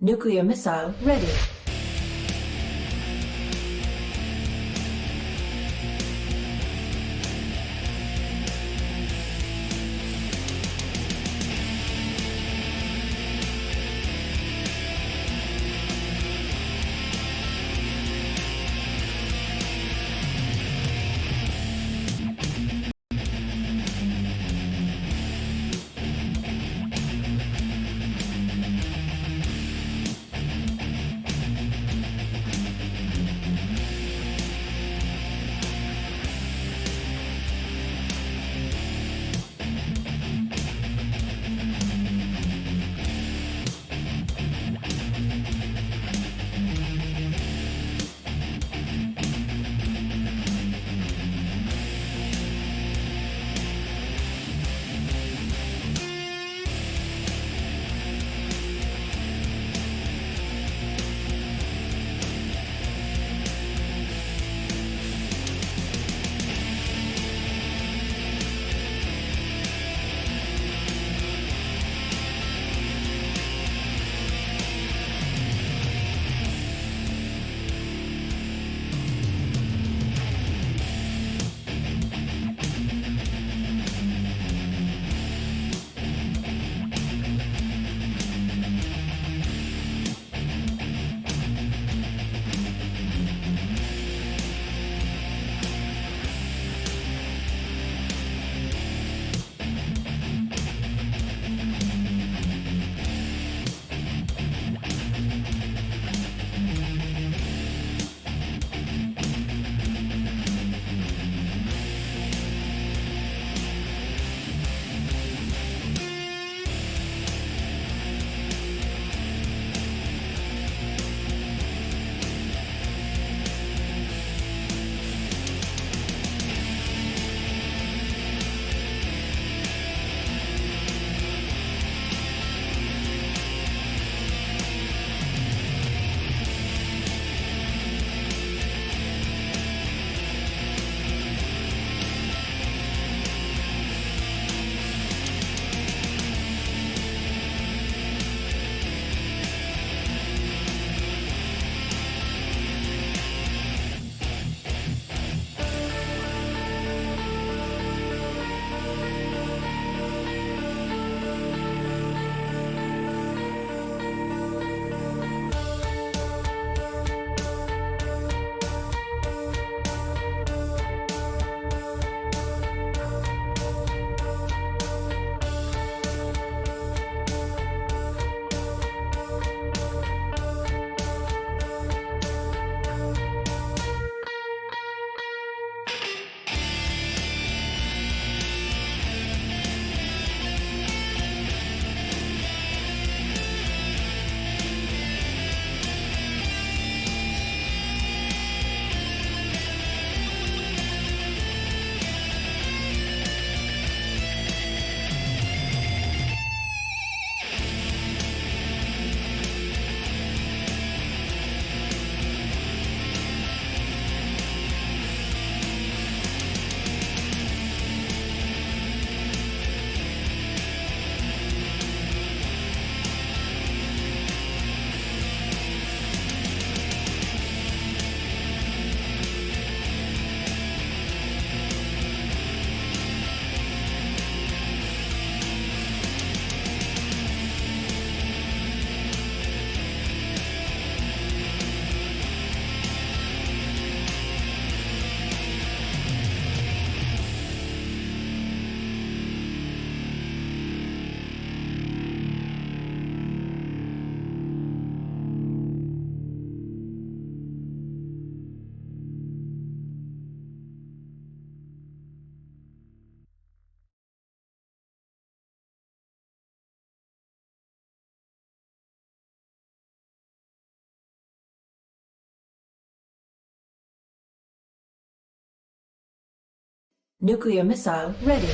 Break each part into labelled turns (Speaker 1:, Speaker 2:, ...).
Speaker 1: Nuclear missile ready. Nuclear missile ready.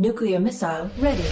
Speaker 1: Nuclear missile ready.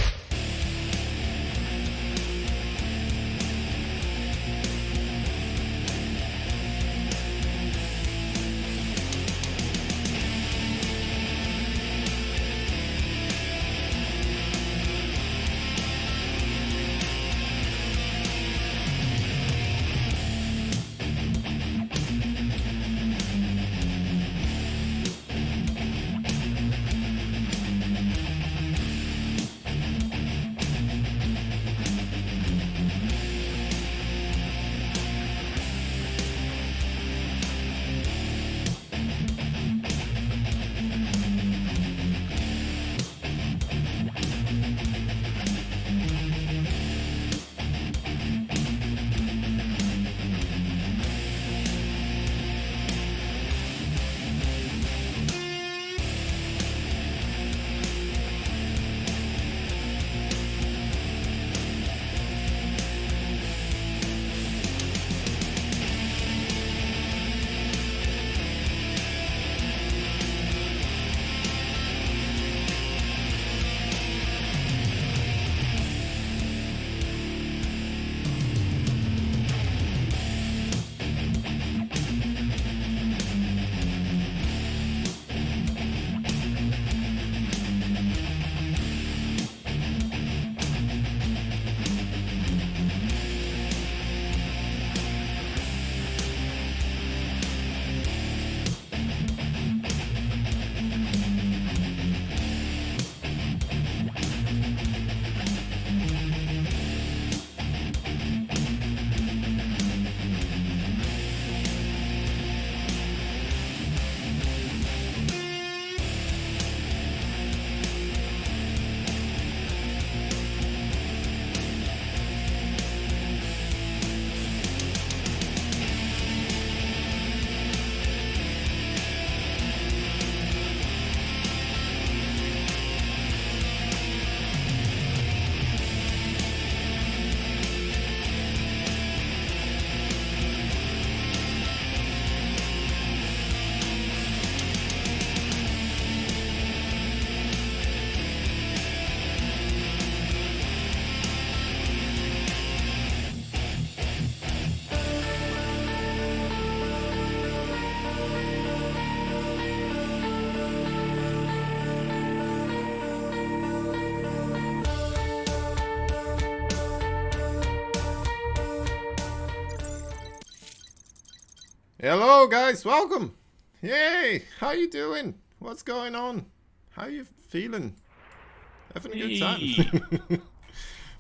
Speaker 2: Hello guys, welcome! Yay! How you doing? What's going on? How you feeling? Having a good time?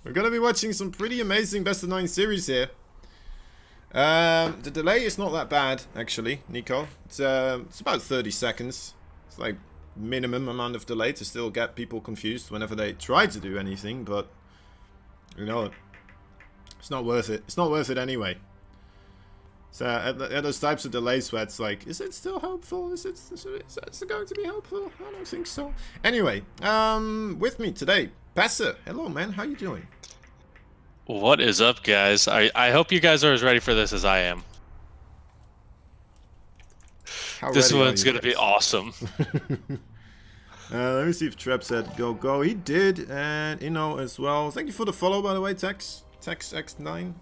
Speaker 2: We're gonna be watching some pretty amazing best of 9 series here. The delay is not that bad, actually, Nico. It's about 30 seconds. It's like minimum amount of delay to still get people confused whenever they try to do anything, but you know, it's not worth it. It's not worth it anyway. So at those types of delays where it's like, is it still helpful? Is it going to be helpful? I don't think so. Anyway, with me today, Passer. Hello, man. How you doing?
Speaker 3: What is up, guys? I hope you guys are as ready for this as I am. This one's gonna be awesome.
Speaker 2: Let me see if Trap said go. He did, and Inno as well. Thank you for the follow, by the way, Tex X9.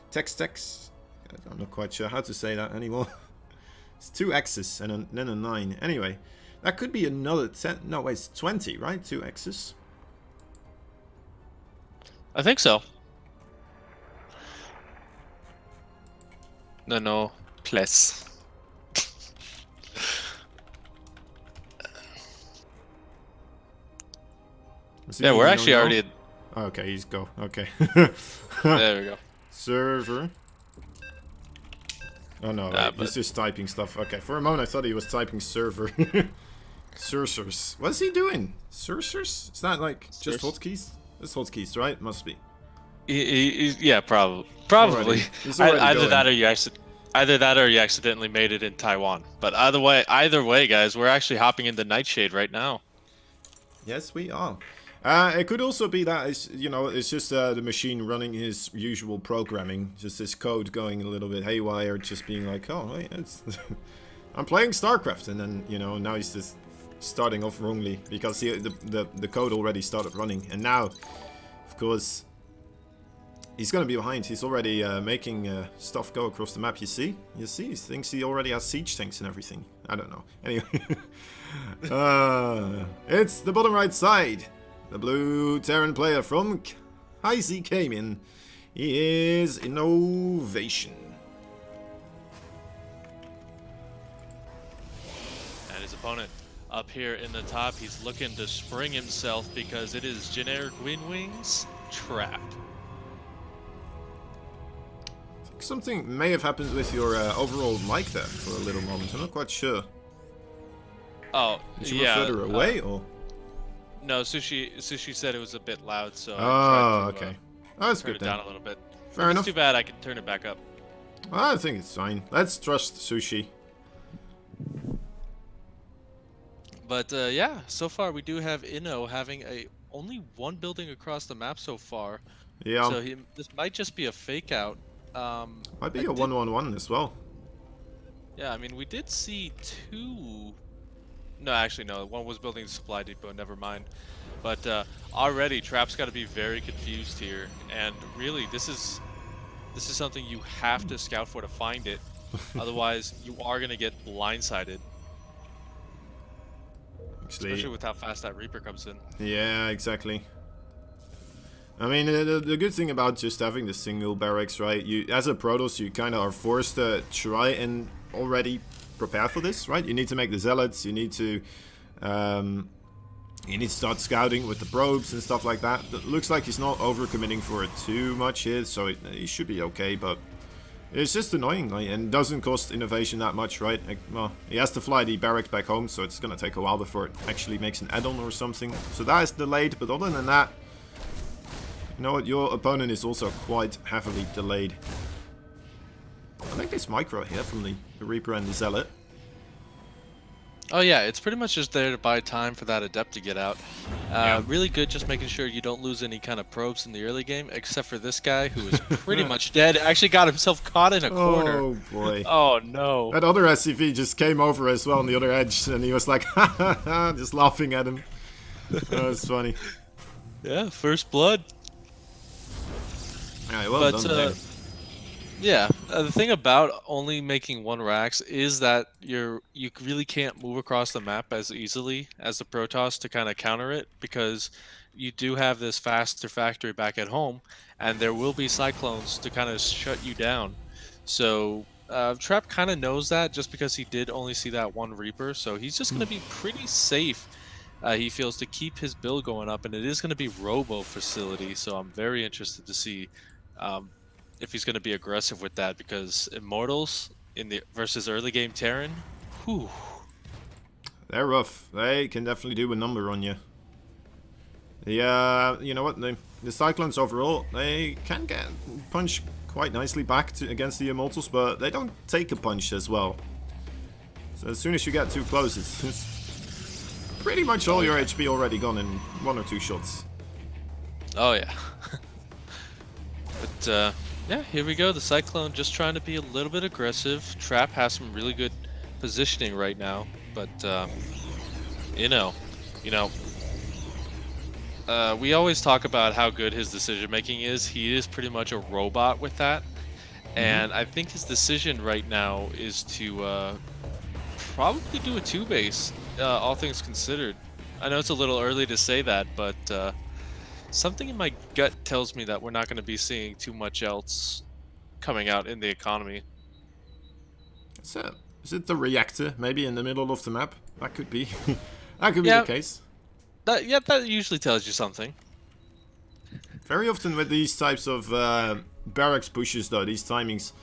Speaker 2: Tex. I'm not quite sure how to say that anymore. It's 2 X's and then a 9. Anyway, that could be another 10. No, wait, it's 20, right? 2 X's.
Speaker 3: I think so. No, plus. Yeah, we're actually already.
Speaker 2: Okay, he's go. Okay.
Speaker 3: There we go.
Speaker 2: Server. Oh no, he's just typing stuff. Okay, for a moment I thought he was typing server. Cursors. What's he doing? Cursors? Is that like just hotkeys? It's hotkeys, right? Must be.
Speaker 3: Yeah, probably. Either that or you accidentally made it in Taiwan. But either way, guys, we're actually hopping into Nightshade right now.
Speaker 2: Yes, we are. It could also be that it's just the machine running his usual programming, just his code going a little bit haywire, just being like, oh, wait, it's I'm playing StarCraft, and then now he's just starting off wrongly because the code already started running, and now, of course, he's gonna be behind. He's already making stuff go across the map. You see, he thinks he already has siege tanks and everything. I don't know. Anyway, it's the bottom right side. The blue Terran player from Kaisi came in. He is INnoVation.
Speaker 3: And his opponent up here in the top, he's looking to spring himself because it is generic Wing Trap.
Speaker 2: Something may have happened with your overall mic there for a little moment. I'm not quite sure.
Speaker 3: Oh,
Speaker 2: Did you
Speaker 3: yeah.
Speaker 2: move further away, or?
Speaker 3: No, Sushi said it was a bit loud, so
Speaker 2: Oh,
Speaker 3: I tried to,
Speaker 2: okay. Oh, that's
Speaker 3: turn
Speaker 2: good
Speaker 3: it
Speaker 2: then.
Speaker 3: down a little bit.
Speaker 2: Fair
Speaker 3: If
Speaker 2: enough.
Speaker 3: it's too bad, I can turn it back up.
Speaker 2: I think it's fine. Let's trust Sushi.
Speaker 3: But yeah, so far we do have Inno having only one building across the map so far.
Speaker 2: Yeah.
Speaker 3: So this might just be a fake out.
Speaker 2: Might be a 1-1-1 as well.
Speaker 3: Yeah, I mean, we did see two. No, actually, no. One was building the supply depot. Never mind. But already, Trap's got to be very confused here. And really, this is something you have to scout for to find it. Otherwise, you are gonna get blindsided. Especially with how fast that Reaper comes in.
Speaker 2: Yeah, exactly. I mean, the good thing about just having the single barracks, right? You, as a Protoss, you kind of are forced to try and already prepare for this, right? You need to make the zealots. You need to start scouting with the probes and stuff like that. It looks like he's not overcommitting for it too much here, so he should be okay. But it's just annoying, like, and doesn't cost INnoVation that much, right? Like, well, he has to fly the barracks back home, so it's gonna take a while before it actually makes an add-on or something. So that is delayed. But other than that, you know what? Your opponent is also quite heavily delayed. I like this micro here from the Reaper and the Zealot.
Speaker 3: Oh yeah, it's pretty much just there to buy time for that Adept to get out. Really good, just making sure you don't lose any kind of probes in the early game, except for this guy who is pretty much dead. Actually got himself caught in a corner.
Speaker 2: Oh boy.
Speaker 3: Oh no.
Speaker 2: That other SCV just came over as well on the other edge, and he was like, ha ha ha, just laughing at him. That was funny.
Speaker 3: Yeah, first blood.
Speaker 2: Alright, well done there.
Speaker 3: Yeah, the thing about only making one Rax is that you really can't move across the map as easily as the Protoss to kind of counter it, because you do have this faster factory back at home, and there will be Cyclones to kind of shut you down. So Trap kind of knows that just because he did only see that one Reaper, so he's just going to be pretty safe. He feels to keep his build going up, and it is going to be Robo Facility, so I'm very interested to see if he's going to be aggressive with that, because Immortals in the versus early game Terran, whew.
Speaker 2: They're rough. They can definitely do a number on you. Yeah, you know what? The Cyclones overall, they can get punched quite nicely back against the Immortals, but they don't take a punch as well. So as soon as you get too close, it's pretty much all your HP already gone in 1 or 2 shots.
Speaker 3: Oh yeah. But yeah, here we go. The Cyclone just trying to be a little bit aggressive. Trap has some really good positioning right now, but we always talk about how good his decision making is. He is pretty much a robot with that, and I think his decision right now is to probably do a 2-base, all things considered. I know it's a little early to say that, but something in my gut tells me that we're not going to be seeing too much else coming out in the economy.
Speaker 2: Is it the reactor maybe in the middle of the map? That could be. That could be the case.
Speaker 3: That usually tells you something.
Speaker 2: Very often with these types of barracks pushes, though, these timings,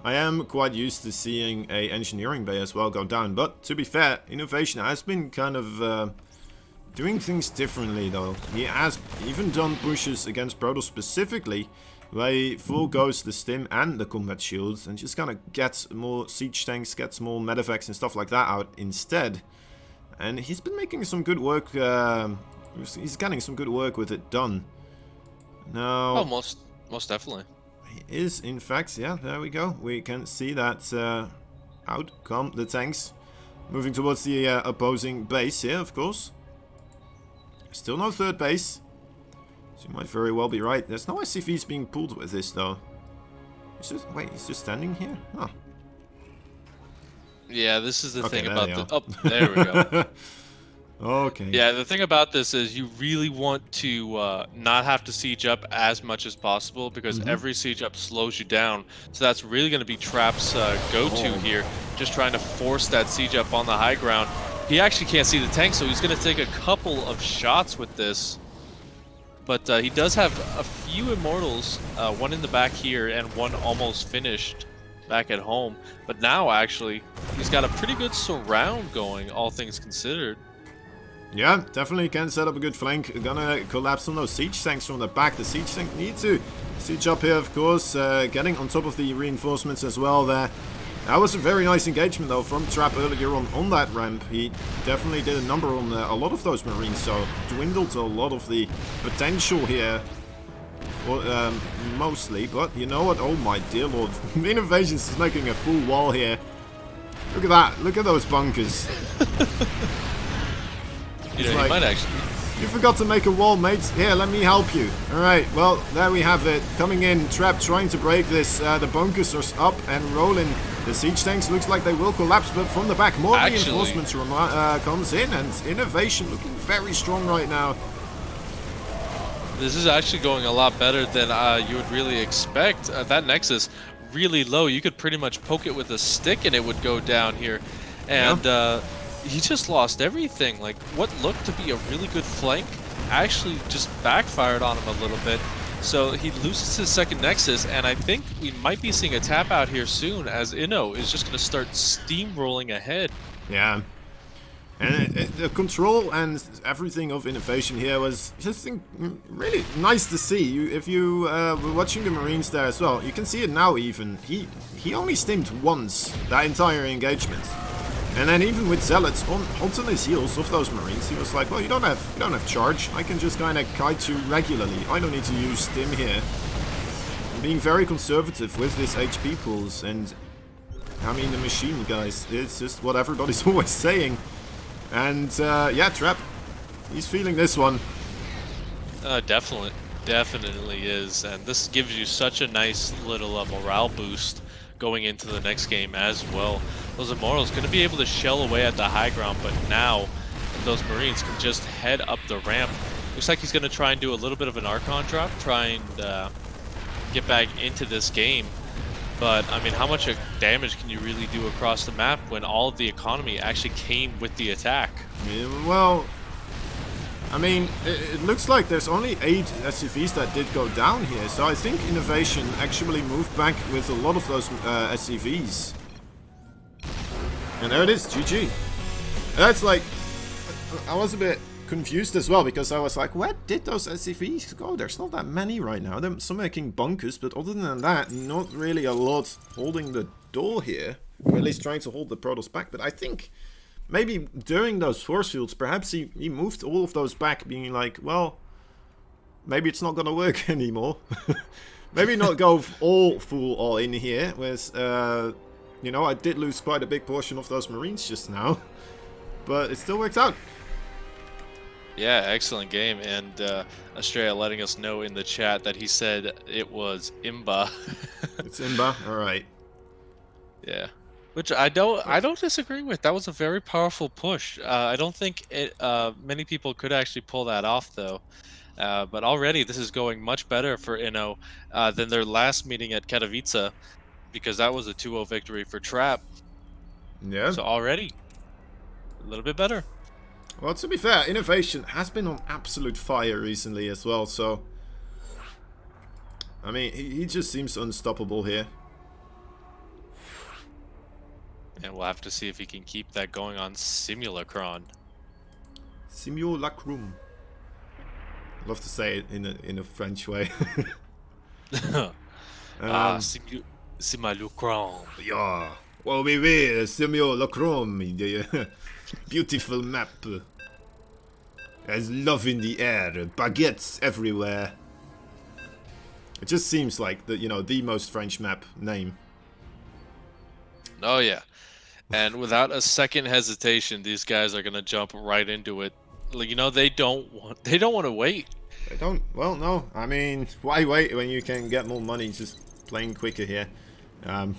Speaker 2: I am quite used to seeing a engineering bay as well go down. But to be fair, INnoVation has been kind of doing things differently, though. He has even done pushes against Protoss specifically, where he full goes the stim and the combat shields, and just kind of gets more siege tanks, gets more medevacs and stuff like that out instead. And he's been making some good work. He's getting some good work with it done. Now,
Speaker 3: Oh, most definitely.
Speaker 2: he is, in fact, yeah, there we go. We can see that out come the tanks. Moving towards the opposing base here, of course. Still no third base. So you might very well be right. There's no SCVs being pulled with this, though. Wait, he's just standing here? Oh.
Speaker 3: Yeah, this is the
Speaker 2: Okay,
Speaker 3: thing
Speaker 2: there
Speaker 3: about
Speaker 2: they
Speaker 3: the.
Speaker 2: are.
Speaker 3: Oh, there we go.
Speaker 2: Okay.
Speaker 3: Yeah, the thing about this is you really want to not have to siege up as much as possible because every siege up slows you down. So that's really going to be Trap's go-to here, just trying to force that siege up on the high ground. He actually can't see the tank, so he's going to take a couple of shots with this. But he does have a few immortals, one in the back here and one almost finished back at home. But now, actually, he's got a pretty good surround going, all things considered.
Speaker 2: Yeah, definitely can set up a good flank. Gonna collapse on those siege tanks from the back. The siege tank need to siege up here, of course. Getting on top of the reinforcements as well there. That was a very nice engagement, though, from Trap earlier on that ramp. He definitely did a number on a lot of those Marines, so dwindled a lot of the potential here. Well, mostly, but you know what? Oh my dear lord. INnoVation is making a full wall here. Look at that. Look at those bunkers.
Speaker 3: You know, he might actually.
Speaker 2: You forgot to make a wall, mates. Here, let me help you. Alright, well, there we have it. Coming in, Trap trying to break this. The bunkers are up and rolling. The siege tanks looks like they will collapse, but from the back, more reinforcements comes in, and INnoVation looking very strong right now.
Speaker 3: This is actually going a lot better than you would really expect. That Nexus, really low. You could pretty much poke it with a stick and it would go down here. And he just lost everything. Like, what looked to be a really good flank actually just backfired on him a little bit. So he loses his second Nexus, and I think we might be seeing a tap out here soon as Inno is just going to start steamrolling ahead.
Speaker 2: Yeah. And the control and everything of INnoVation here was just really nice to see. If you were watching the Marines there as well, you can see it now even. He only stimmed once that entire engagement. And then even with Zealots hot on his heels of those Marines, he was like, well, you don't have charge. I can just kind of kite you regularly. I don't need to use stim here. I'm being very conservative with this HP pools, and I mean the machine, guys. It's just what everybody's always saying. And yeah, Trap, he's feeling this one.
Speaker 3: Definitely is. And this gives you such a nice little morale boost going into the next game as well. Those Immortals going to be able to shell away at the high ground, but now those Marines can just head up the ramp. Looks like he's going to try and do a little bit of an Archon drop, try and get back into this game. But, I mean, how much damage can you really do across the map when all of the economy actually came with the attack?
Speaker 2: Yeah, well, I mean, it looks like there's only 8 SCVs that did go down here, so I think INnoVation actually moved back with a lot of those SCVs. And there it is, GG. That's like, I was a bit confused as well, because I was like, where did those SCVs go? There's not that many right now. They're some making bunkers, but other than that, not really a lot holding the door here. Or at least trying to hold the Protoss back, but I think maybe during those force fields, perhaps he moved all of those back, being like, well, maybe it's not gonna work anymore. Maybe not go all in here with, you know, I did lose quite a big portion of those Marines just now, but it still worked out.
Speaker 3: Yeah, excellent game, and Australia letting us know in the chat that he said it was Imba.
Speaker 2: It's Imba, alright.
Speaker 3: Yeah. Which I don't disagree with. That was a very powerful push. I don't think many people could actually pull that off, though. But already this is going much better for Inno than their last meeting at Katowice, because that was a 2-0 victory for Trap.
Speaker 2: Yeah.
Speaker 3: So already a little bit better.
Speaker 2: Well, to be fair, INnoVation has been on absolute fire recently as well, so I mean, he just seems unstoppable here.
Speaker 3: And we'll have to see if he can keep that going on Simulacron.
Speaker 2: Simulacrum. I love to say it in a French way.
Speaker 3: Simulacron.
Speaker 2: Yeah. Well, we will Simulacrum. Beautiful map. There's love in the air. Baguettes everywhere. It just seems like the most French map name.
Speaker 3: Oh yeah. And without a second hesitation, these guys are gonna jump right into it. Like, they don't want to wait.
Speaker 2: They don't. Well, no. I mean, why wait when you can get more money just playing quicker here? Um,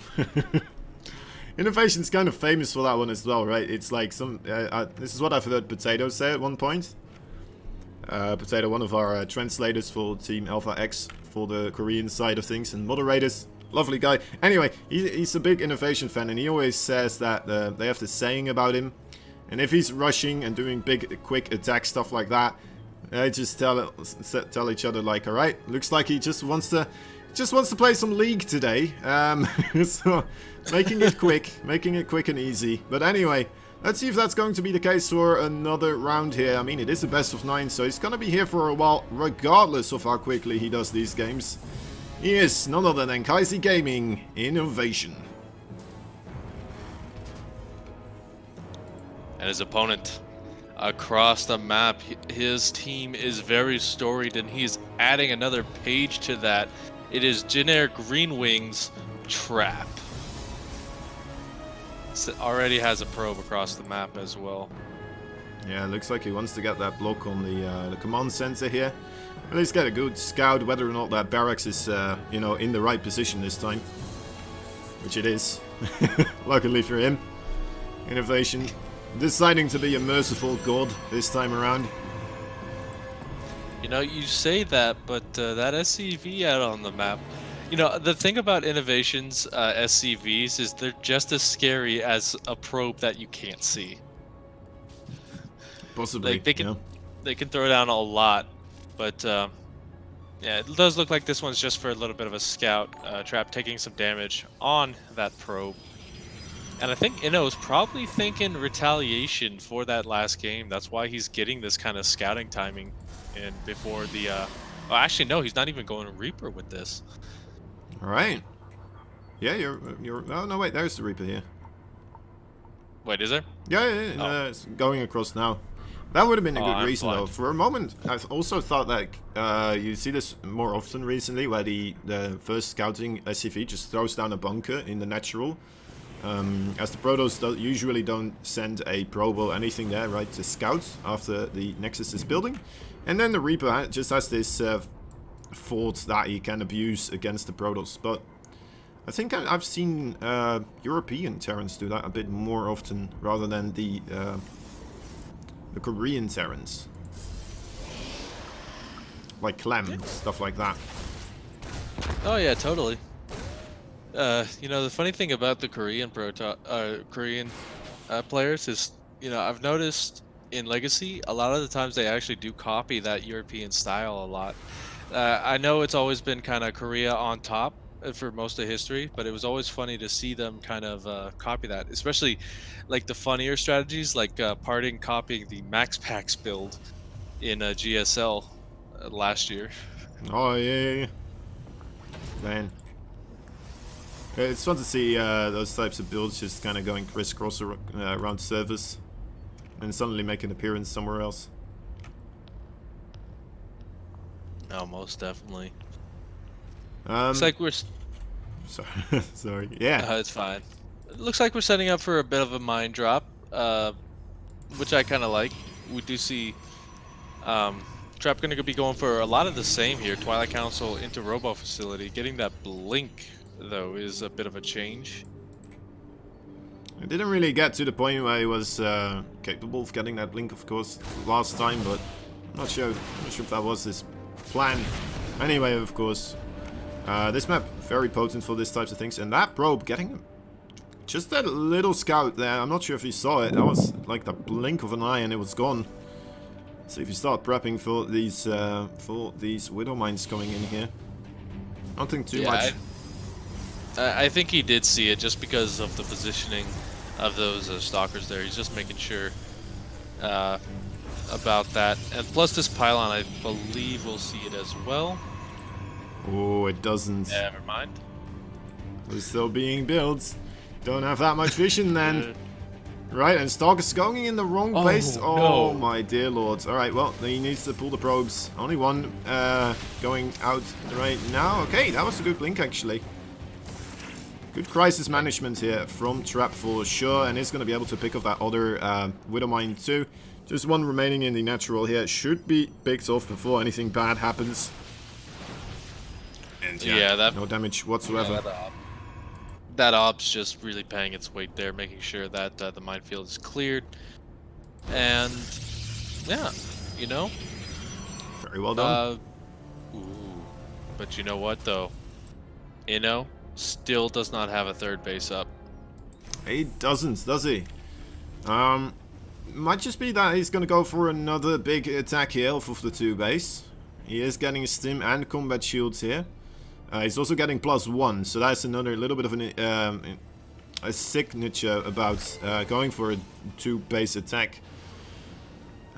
Speaker 2: INnoVation's kind of famous for that one as well, right? It's like some. This is what I've heard Potato say at one point. Potato, one of our translators for Team Alpha X for the Korean side of things and moderators. Lovely guy. Anyway, he's a big INnoVation fan, and he always says that they have this saying about him. And if he's rushing and doing big, quick attack stuff like that, they just tell each other like, all right, looks like he just wants to play some League today. So making it quick and easy. But anyway, let's see if that's going to be the case for another round here. I mean, it is a best of 9, so he's going to be here for a while, regardless of how quickly he does these games. He is none other than Kaisi Gaming INnoVation.
Speaker 3: And his opponent across the map, his team is very storied, and he's adding another page to that. It is generic Green Wings Trap. So already has a probe across the map as well.
Speaker 2: Yeah, looks like he wants to get that block on the command center here. At least get a good scout whether or not that barracks is, in the right position this time. Which it is. Luckily for him. INnoVation deciding to be a merciful god this time around.
Speaker 3: You say that, but that SCV out on the map. The thing about INnoVation's SCVs is they're just as scary as a probe that you can't see.
Speaker 2: Possibly,
Speaker 3: Like they can throw down a lot, but yeah, it does look like this one's just for a little bit of a scout trap, taking some damage on that probe. And I think Inno is probably thinking retaliation for that last game. That's why he's getting this kind of scouting timing, and before the. Well, actually, no, he's not even going Reaper with this.
Speaker 2: All right. Yeah, you're. Oh no, wait, there's the Reaper here.
Speaker 3: Wait, is there?
Speaker 2: Yeah, it's going across now. That would have been a good reason, though. For a moment, I've also thought that you see this more often recently, where the first scouting SCV just throws down a bunker in the natural. As the Protoss usually don't send a probe or anything there, right, to scout after the Nexus is building. And then the Reaper just has this fort that he can abuse against the Protoss. But I think I've seen European Terrans do that a bit more often, rather than the Korean Terrans. Like Clem, stuff like that.
Speaker 3: Oh yeah, totally. The funny thing about the Korean players is, I've noticed in Legacy, a lot of the times they actually do copy that European style a lot. I know it's always been kind of Korea on top for most of history, but it was always funny to see them kind of copy that, especially like the funnier strategies, like Parting copying the Max Packs build in GSL last year.
Speaker 2: Oh yeah. Man. It's fun to see those types of builds just kind of going crisscross around servers and suddenly make an appearance somewhere else.
Speaker 3: Oh, most definitely.
Speaker 2: Looks
Speaker 3: like we're...
Speaker 2: Sorry. Sorry. Yeah.
Speaker 3: It's fine. It looks like we're setting up for a bit of a mine drop, which I kind of like. We do see Trap going to be going for a lot of the same here. Twilight Council into Robo Facility. Getting that blink, though, is a bit of a change.
Speaker 2: It didn't really get to the point where he was capable of getting that blink, of course, last time, but I'm not sure if that was his plan. Anyway, of course, this map very potent for these types of things, and that probe getting just that little scout there. I'm not sure if he saw it. That was like the blink of an eye, and it was gone. Let's see if you start prepping for these Widow Mines coming in here. I don't think too much.
Speaker 3: I think he did see it just because of the positioning of those stalkers there. He's just making sure about that. And plus this pylon, I believe we'll see it as well.
Speaker 2: Oh, it doesn't.
Speaker 3: Yeah, never mind.
Speaker 2: We're still being built. Don't have that much vision then. Right, and Stalker's going in the wrong place. Oh, no. My dear lord. Alright, well, he needs to pull the probes. Only one going out right now. Okay, that was a good blink, actually. Good crisis management here from Trap for sure, and he's going to be able to pick up that other Widowmine too. Just one remaining in the natural here. Should be picked off before anything bad happens. And yeah, no damage whatsoever.
Speaker 3: Yeah, that op's just really paying its weight there, making sure that the minefield is cleared. And yeah, you know.
Speaker 2: Very well done.
Speaker 3: Ooh, but you know what though? Inno still does not have a third base up.
Speaker 2: He doesn't, does he? Might just be that he's going to go for another big attack here off of the 2 base. He is getting stim and combat shields here. He's also getting +1, so that's another little bit of a signature about going for a 2 base attack.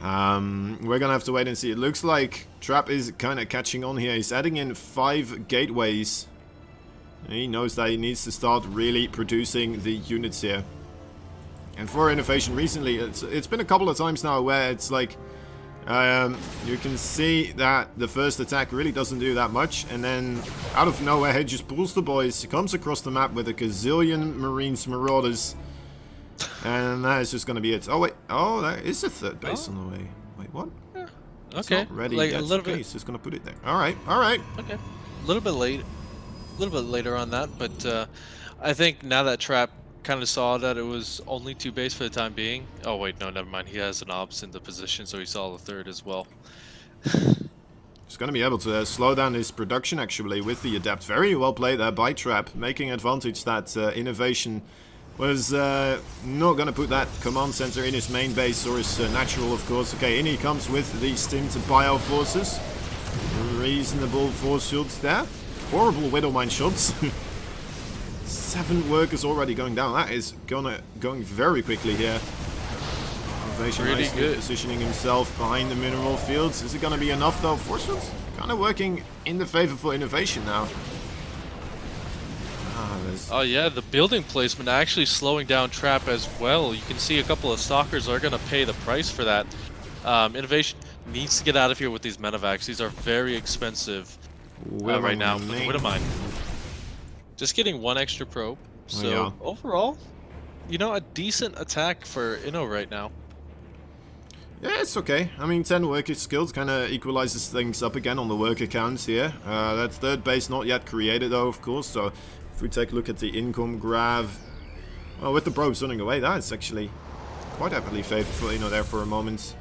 Speaker 2: We're gonna have to wait and see. It looks like Trap is kind of catching on here. He's adding in 5 gateways. He knows that he needs to start really producing the units here. And for INnoVation recently, it's been a couple of times now where it's like you can see that the first attack really doesn't do that much, and then out of nowhere he just pulls the boys, comes across the map with a gazillion Marines Marauders, and that is just going to be it. Oh wait, oh, there is a third base on the way. Wait, what?
Speaker 3: Yeah.
Speaker 2: It's
Speaker 3: Okay,
Speaker 2: not ready
Speaker 3: like
Speaker 2: yet.
Speaker 3: a little
Speaker 2: Okay,
Speaker 3: bit.
Speaker 2: he's just going to put it there. All right, all right.
Speaker 3: Okay, a little bit late, a little bit later on that, but I think now that Trap kind of saw that it was only 2 base for the time being. Oh wait, no, never mind. He has an ops in the position, so he saw the third as well.
Speaker 2: He's going to be able to slow down his production actually with the Adept. Very well played there by Trap, making advantage that INnoVation was not going to put that command center in his main base or his natural, of course. Okay, in he comes with the stim to bio forces. Reasonable force shields there. Horrible Widowmine shots. 7 workers already going down. That is going very quickly here. INnoVation
Speaker 3: Pretty
Speaker 2: nicely
Speaker 3: good.
Speaker 2: positioning himself behind the mineral fields. Is it going to be enough though? Force shields kind of working in the favor for INnoVation now.
Speaker 3: Oh yeah, the building placement actually slowing down Trap as well. You can see a couple of stalkers are going to pay the price for that. INnoVation needs to get out of here with these medevacs. These are very expensive right now for the Widowmine. Just getting 1 extra probe. So
Speaker 2: yeah.
Speaker 3: overall, you know, a decent attack for Inno right now.
Speaker 2: Yeah, it's okay. I mean, 10 worker skills kind of equalizes things up again on the worker counts here. That third base not yet created though, of course. So if we take a look at the income graph, well, with the probes running away, that's actually quite heavily favored for Inno there for a moment.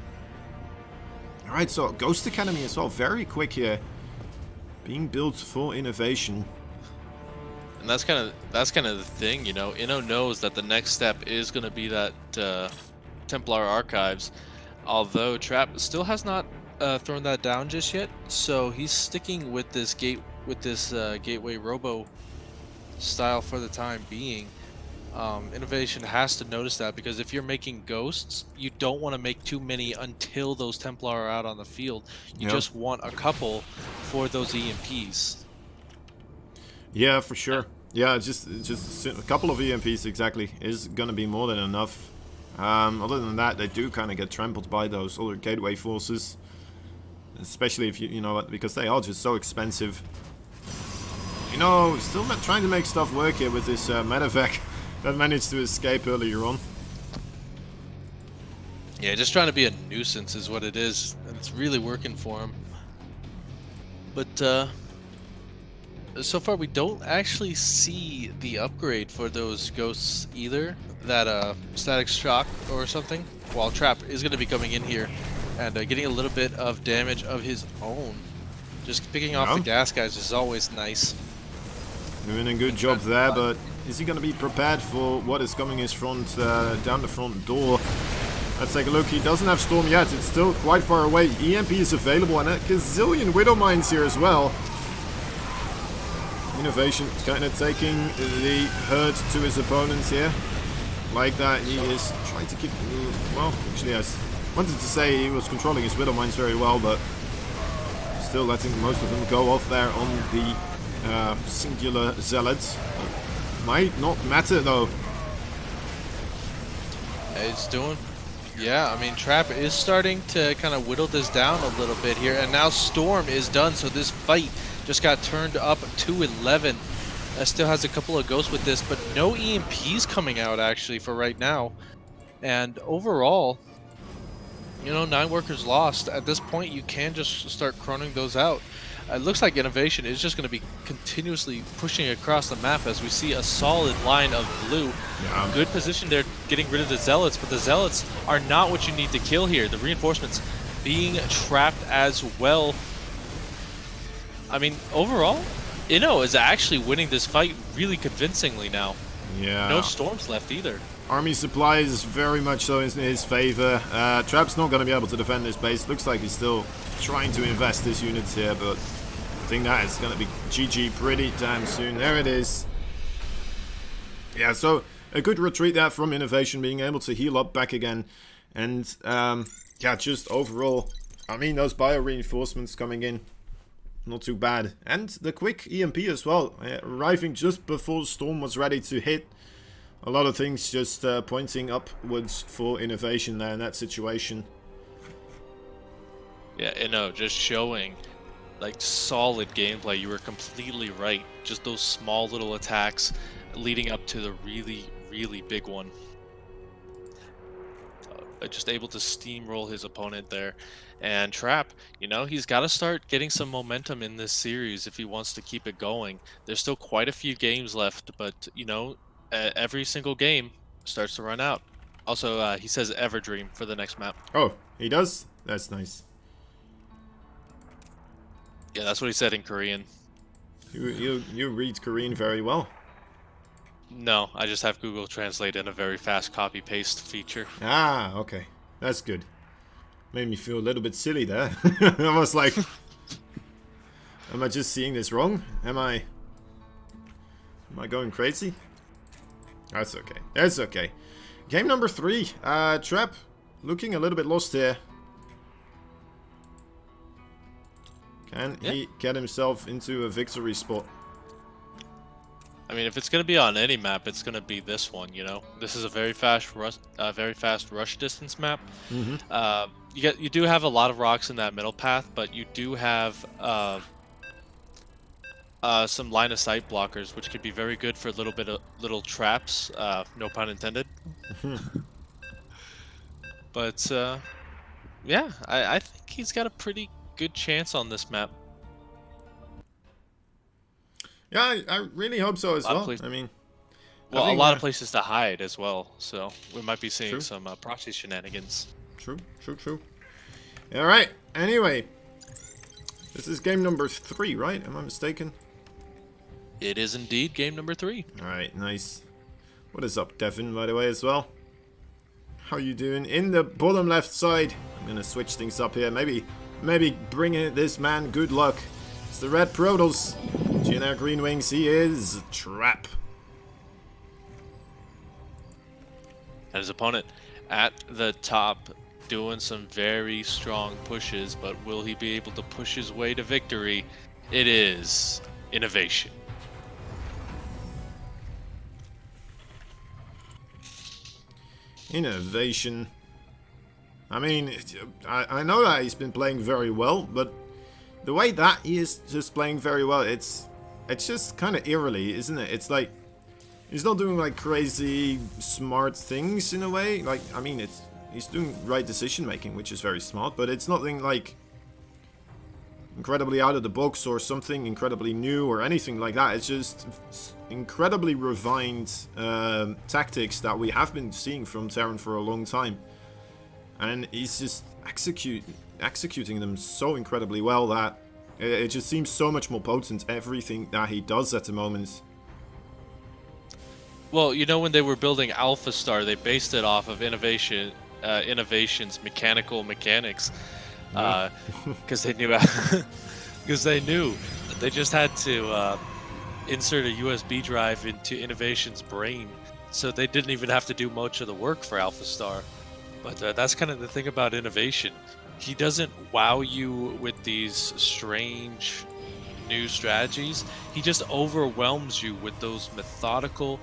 Speaker 2: Alright, so Ghost Academy as well, very quick here. Being built for INnoVation.
Speaker 3: And that's kind of the thing, you know. Inno knows that the next step is going to be that Templar Archives, although Trap still has not thrown that down just yet. So he's sticking with this gateway robo style for the time being. INnoVation has to notice that, because if you're making ghosts, you don't want to make too many until those Templar are out on the field. You just want a couple for those EMPs. Yeah,
Speaker 2: for sure. Yeah, just a couple of EMPs exactly is gonna be more than enough. Other than that, they do kind of get trampled by those other gateway forces, especially if you know, because they are just so expensive. You know, still trying to make stuff work here with this medevac that managed to escape earlier on.
Speaker 3: Yeah, just trying to be a nuisance is what it is, and it's really working for him. But so far we don't actually see the upgrade for those ghosts either, that static shock or something, while Trap is going to be coming in here and getting a little bit of damage of his own. Just picking off the gas guys is always nice.
Speaker 2: Doing a good job there, but is he going to be prepared for what is coming his front down the front door? Let's take a look. He doesn't have Storm yet. It's still quite far away. EMP is available, and a gazillion Widow Mines here as well. INnoVation kind of taking the hurt to his opponents here. Like that, he is trying to keep... Well, actually, I wanted to say he was controlling his Widow Mines very well, but still letting most of them go off there on the singular Zealots. Might not matter, though.
Speaker 3: It's doing... Yeah, I mean, Trap is starting to kind of whittle this down a little bit here, and now Storm is done, so this fight just got turned up to 11. Still has a couple of ghosts with this, but no EMPs coming out actually for right now. And overall, you know, 9 workers lost. At this point, you can just start chroning those out. It looks like INnoVation is just going to be continuously pushing across the map as we see a solid line of blue.
Speaker 2: Yeah.
Speaker 3: Good position there, getting rid of the Zealots, but the Zealots are not what you need to kill here. The reinforcements being trapped as well. I mean, overall, Inno is actually winning this fight really convincingly now.
Speaker 2: Yeah.
Speaker 3: No storms left either.
Speaker 2: Army supply is very much so in his favor. Trap's not going to be able to defend this base. Looks like he's still trying to invest his units here, but I think that is going to be GG pretty damn soon. There it is. Yeah, so a good retreat there from INnoVation, being able to heal up back again. And, yeah, just overall, I mean, those bio reinforcements coming in, not too bad. And the quick EMP as well, arriving just before Storm was ready to hit. A lot of things just pointing upwards for INnoVation there in that situation.
Speaker 3: Yeah, Inno just showing like solid gameplay. You were completely right. Just those small little attacks leading up to the really, really big one. Just able to steamroll his opponent there. And Trap, you know, he's got to start getting some momentum in this series if he wants to keep it going. There's still quite a few games left, but, you know, every single game starts to run out. Also, he says Everdream for the next map.
Speaker 2: Oh, he does? That's nice.
Speaker 3: Yeah, that's what he said in Korean.
Speaker 2: You read Korean very well.
Speaker 3: No, I just have Google Translate in a very fast copy-paste feature.
Speaker 2: Ah, okay. That's good. Made me feel a little bit silly there. I was like, am I just seeing this wrong? Am I going crazy? That's okay. That's okay. Game number 3. Trap looking a little bit lost here. Can he get himself into a victory spot?
Speaker 3: I mean, if it's going to be on any map, it's going to be this one, you know? This is a very fast rush distance map.
Speaker 2: Mm-hmm.
Speaker 3: You do have a lot of rocks in that middle path, but you do have some line of sight blockers, which could be very good for little traps. No pun intended. But yeah, I think he's got a pretty good chance on this map.
Speaker 2: Yeah, I really hope so as well. I mean,
Speaker 3: well, a lot of places to hide as well, so we might be seeing some proxy shenanigans.
Speaker 2: True. All right. Anyway, this is game number 3, right? Am I mistaken?
Speaker 3: It is indeed game number 3.
Speaker 2: All right, nice. What is up, Devin, by the way, as well? How you doing? In the bottom left side, I'm gonna switch things up here. Maybe bring in this man good luck. It's the Red Protoss. GNR Green Wings, he is Trap.
Speaker 3: And his opponent at the top doing some very strong pushes, but will he be able to push his way to victory? It is INnoVation.
Speaker 2: INnoVation. I mean, I know that he's been playing very well, but the way that he is just playing very well, it's just kind of eerily, isn't it? It's like he's not doing like crazy smart things in a way. Like, I mean, he's doing right decision making, which is very smart, but it's nothing like incredibly out of the box or something incredibly new or anything like that. It's just incredibly refined tactics that we have been seeing from Terran for a long time, and he's just executing them so incredibly well that it just seems so much more potent, everything that he does at the moment.
Speaker 3: Well, you know, when they were building Alpha Star, they based it off of INnoVation's mechanical mechanics, because they knew that they just had to insert a USB drive into INnoVation's brain, so they didn't even have to do much of the work for Alpha Star. But that's kind of the thing about INnoVation. He doesn't wow you with these strange new strategies. He just overwhelms you with those methodical,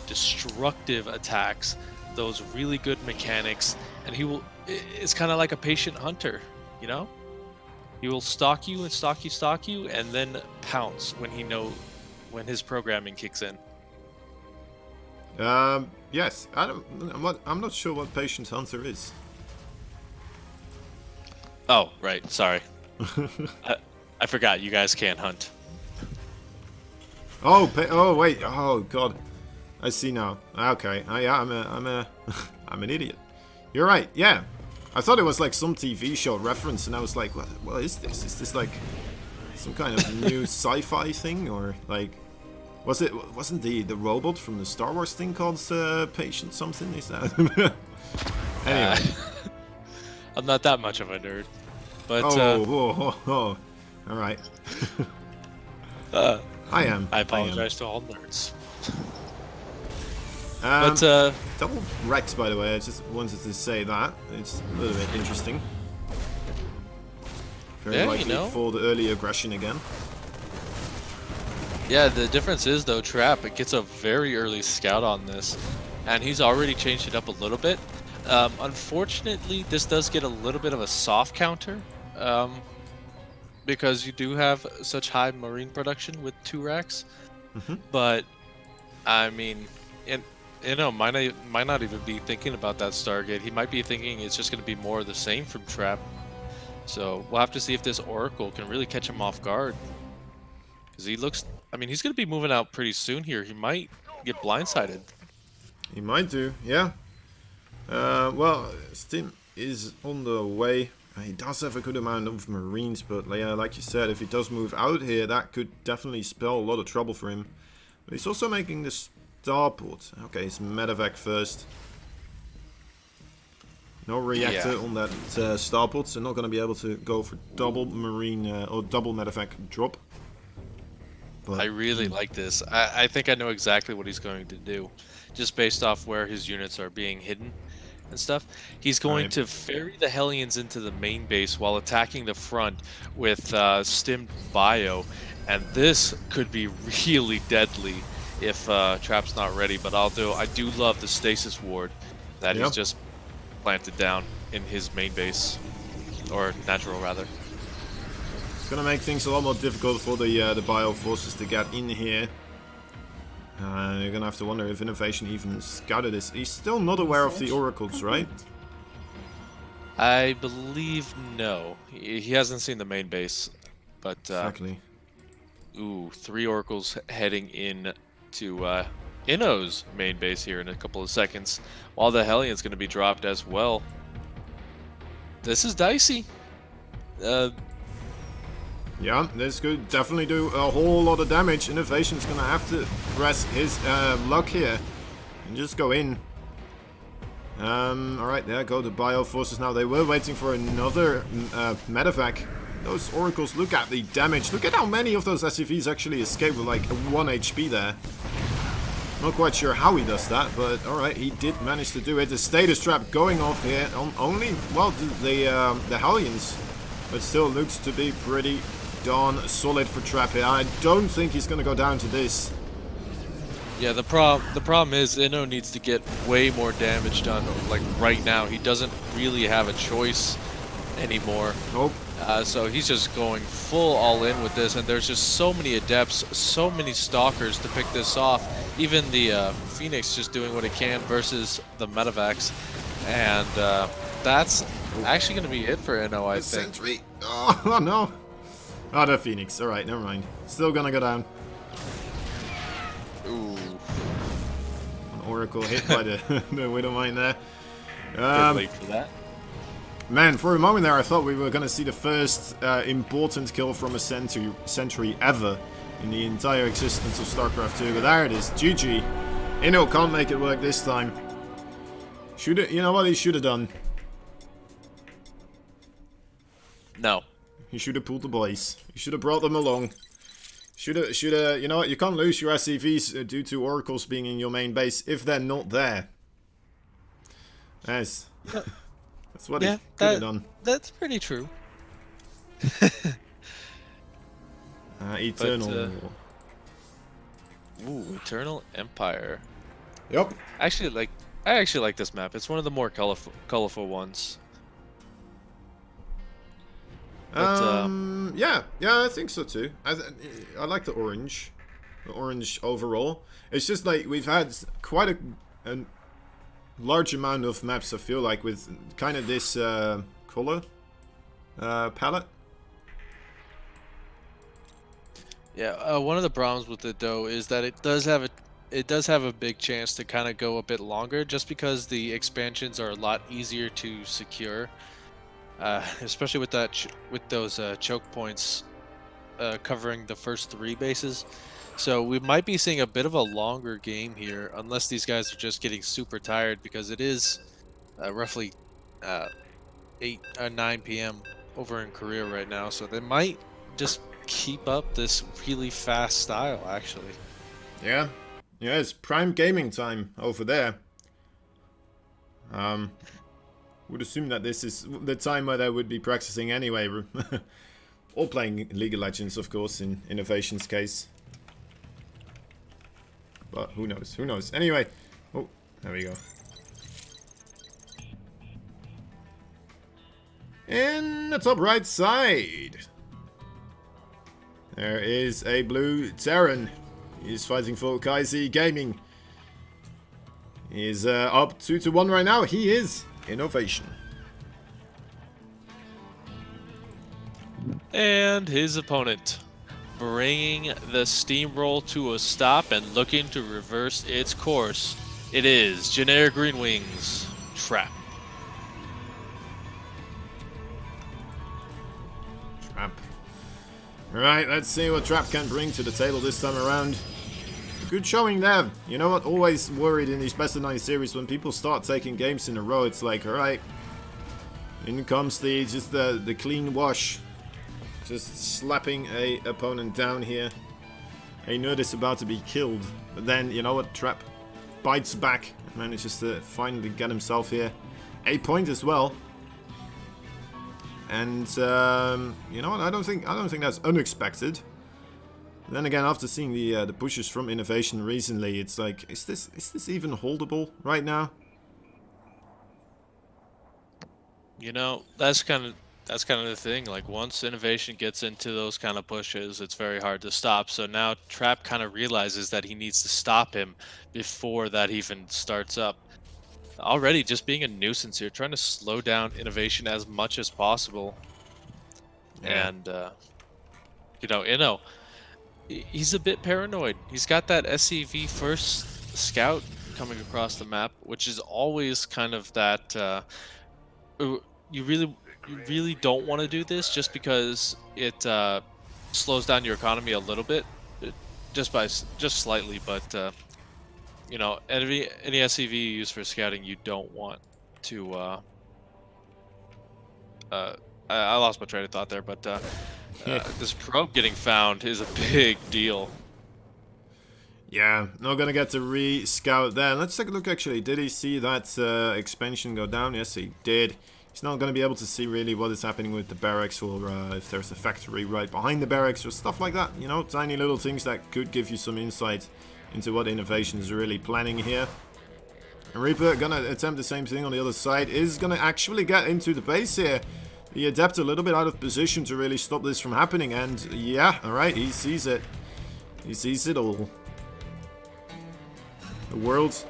Speaker 3: destructive attacks, those really good mechanics, and it's kind of like a patient hunter, you know? He will stalk you and stalk you, and then pounce when he when his programming kicks in.
Speaker 2: Yes. I'm not sure what Patient Hunter is.
Speaker 3: Oh, right. Sorry. I forgot you guys can't hunt.
Speaker 2: Oh, oh wait. Oh god. I see now. Okay. Yeah, I'm an idiot. You're right. Yeah. I thought it was like some TV show reference, and I was like, what is this? Is this like some kind of new sci-fi thing, or like, wasn't the robot from the Star Wars thing called Patient something? Is that? Anyway.
Speaker 3: I'm not that much of a nerd, but
Speaker 2: oh. All right. I am.
Speaker 3: I apologize to all nerds.
Speaker 2: Double Rex, by the way, I just wanted to say that. It's a little bit interesting. Very likely for the early aggression again.
Speaker 3: Yeah, the difference is, though, Trap, it gets a very early scout on this, and he's already changed it up a little bit. Unfortunately, this does get a little bit of a soft counter, because you do have such high marine production with 2 racks. But, I mean, might not even be thinking about that Stargate. He might be thinking it's just going to be more of the same from Trap. So we'll have to see if this Oracle can really catch him off guard. Because he looks, I mean, he's going to be moving out pretty soon here. He might get blindsided.
Speaker 2: He might do, yeah. Well, Stim is on the way. He does have a good amount of Marines, but yeah, like you said, if he does move out here, that could definitely spell a lot of trouble for him. But he's also making this starport. Okay, it's medevac first. No reactor on that starport, so not going to be able to go for double marine or double medevac drop. But,
Speaker 3: I really like this. I think I know exactly what he's going to do, just based off where his units are being hidden and stuff. He's going to ferry the Hellions into the main base while attacking the front with stimmed bio, and this could be really deadly if Trap's not ready. But I do love the stasis ward that he's just planted down in his main base, or natural rather.
Speaker 2: It's gonna make things a lot more difficult for the bio forces to get in here. You're gonna have to wonder if INnoVation even scouted this. He's still not aware of the oracles, right?
Speaker 3: I believe no. He hasn't seen the main base, but
Speaker 2: exactly.
Speaker 3: Ooh, 3 oracles heading in to Inno's main base here in a couple of seconds, while the Hellion's going to be dropped as well. This is dicey.
Speaker 2: Yeah, this could definitely do a whole lot of damage. INnoVation's going to have to press his luck here and just go in. Alright, there go the bio forces now. They were waiting for another medevac. Those oracles, look at the damage. Look at how many of those SCVs actually escape with like 1 HP there. Not quite sure how he does that, but alright, he did manage to do it. The status trap going off here on only, well, the Hellions, but still looks to be pretty darn solid for Trap here. I don't think he's going to go down to this.
Speaker 3: Yeah, the problem is Inno needs to get way more damage done, like right now. He doesn't really have a choice anymore.
Speaker 2: Nope.
Speaker 3: So he's just going full all in with this, and there's just so many adepts, so many stalkers to pick this off. Even the Phoenix just doing what it can versus the medevacs, and that's actually going to be it for Inno, I think.
Speaker 2: Sentry. Oh no. Oh, the Phoenix. All right, never mind. Still gonna go down.
Speaker 3: Ooh.
Speaker 2: An Oracle hit by the Widowmine there.
Speaker 3: Bit late for that.
Speaker 2: Man, for a moment there, I thought we were going to see the first important kill from a sentry ever in the entire existence of StarCraft 2. But there it is. GG. Inno can't make it work this time. You know what he should have done?
Speaker 3: No.
Speaker 2: He should have pulled the boys. He should have brought them along. Should have, you know what? You can't lose your SCVs due to oracles being in your main base if they're not there. That's what he could have done.
Speaker 3: That's pretty true.
Speaker 2: Eternal.
Speaker 3: Ooh, Eternal Empire.
Speaker 2: Yep.
Speaker 3: I actually like this map. It's one of the more colorful ones.
Speaker 2: But, yeah, I think so too. I like the orange. orange overall. It's just like we've had quite a large amount of maps, I feel like, with kind of this color palette.
Speaker 3: Yeah, one of the problems with it though is that it does have a big chance to kind of go a bit longer, just because the expansions are a lot easier to secure, especially with with those choke points covering the first 3 bases. So we might be seeing a bit of a longer game here, unless these guys are just getting super tired, because it is roughly uh, 8 or 9 p.m. over in Korea right now. So they might just keep up this really fast style, actually.
Speaker 2: Yeah, yeah, it's prime gaming time over there. Would assume that this is the time where they would be practicing anyway, or playing League of Legends, of course, in INnoVation's case. But who knows? Who knows? Anyway, oh, there we go. In the top right side, there is a blue Terran. He's fighting for Kaisi Gaming. He's up 2-1 right now. He is INnoVation.
Speaker 3: And his opponent, bringing the steamroll to a stop and looking to reverse its course, it is Generic Green Wings Trap.
Speaker 2: Trap. Alright, let's see what Trap can bring to the table this time around. Good showing there. You know what? Always worried in these best of 9 series when people start taking games in a row. It's like, alright, in comes the clean wash. Just slapping a opponent down here. A nerd is about to be killed. But then, you know what? Trap bites back and manages to finally get himself here a point as well. And you know what? I don't think that's unexpected. Then again, after seeing the pushes from INnoVation recently, it's like, is this even holdable right now?
Speaker 3: You know, that's kind of the thing. Like, once INnoVation gets into those kind of pushes, it's very hard to stop. So now Trap kind of realizes that he needs to stop him before that even starts up. Already just being a nuisance here, trying to slow down INnoVation as much as possible.
Speaker 2: Yeah.
Speaker 3: And you know, Inno, he's a bit paranoid. He's got that SCV first scout coming across the map, which is always kind of that you really don't want to do this, just because it slows down your economy a little bit, just slightly. But you know, any SCV you use for scouting, you don't want to. I lost my train of thought there, but this probe getting found is a big deal.
Speaker 2: Yeah, not gonna get to re-scout there. Let's take a look actually. Did he see that expansion go down? Yes, he did. He's not gonna be able to see really what is happening with the barracks, or if there's a factory right behind the barracks or stuff like that. You know, tiny little things that could give you some insight into what INnoVation is really planning here. And Reaper gonna attempt the same thing on the other side. Is gonna actually get into the base here. The Adept a little bit out of position to really stop this from happening, and yeah, alright, he sees it. He sees it all. The world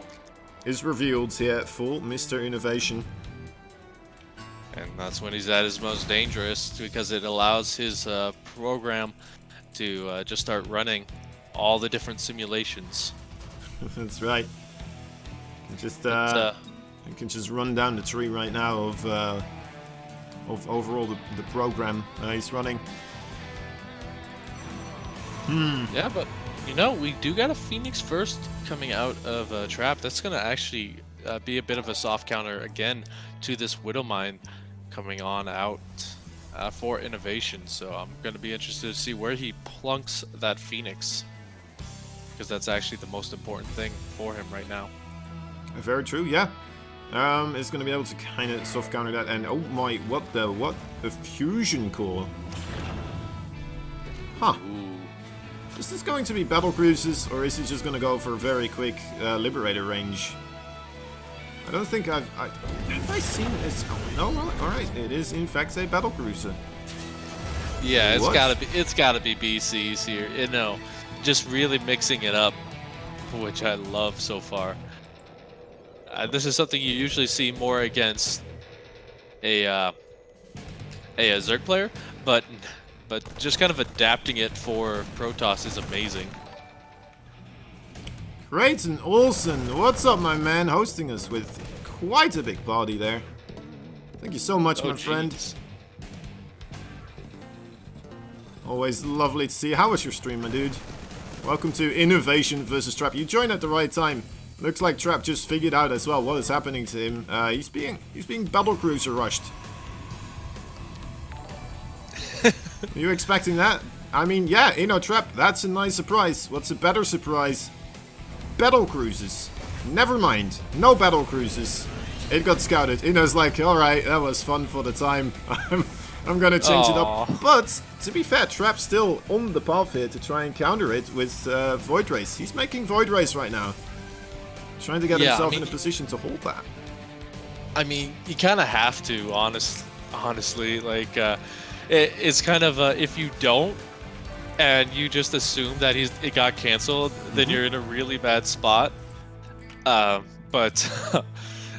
Speaker 2: is revealed here for Mr. INnoVation.
Speaker 3: And that's when he's at his most dangerous, because it allows his program to just start running all the different simulations.
Speaker 2: That's right. You can just run down the tree right now of overall the program he's running.
Speaker 3: Yeah, but you know, we do got a Phoenix first coming out of Trap. That's gonna actually be a bit of a soft counter again to this Widow Mine coming on out for INnoVation. So I'm gonna be interested to see where he plunks that Phoenix, because that's actually the most important thing for him right now.
Speaker 2: Very true, yeah. It's going to be able to kind of soft counter that, and oh my, what a fusion core. Huh.
Speaker 3: Ooh.
Speaker 2: Is this going to be battle cruisers, or is he just going to go for a very quick liberator range? I don't think have I seen this? Oh, no, alright, it is in fact a battle cruiser.
Speaker 3: Yeah,
Speaker 2: What?
Speaker 3: it's gotta be BCs here. You know, just really mixing it up, which I love so far. This is something you usually see more against a Zerg player, but just kind of adapting it for Protoss is amazing.
Speaker 2: Creighton Olsen, what's up, my man? Hosting us with quite a big party there. Thank you so much, my friend. Always lovely to see you. How was your stream, my dude? Welcome to INnoVation versus Trap. You joined at the right time. Looks like Trap just figured out as well what is happening to him. He's being battlecruiser rushed. Are you expecting that? I mean, yeah, Trap, that's a nice surprise. What's a better surprise? Battle cruises. Never mind. No battle cruises. It got scouted. Inno's like, alright, that was fun for the time. I'm gonna change it up. But, to be fair, Trap's still on the path here to try and counter it with Void Race. He's making Void Race right now. Trying to get himself in a position to hold that.
Speaker 3: I mean, you kind of have to, honestly. Like, it's kind of, if you don't, and you just assume that it got canceled, then you're in a really bad spot. But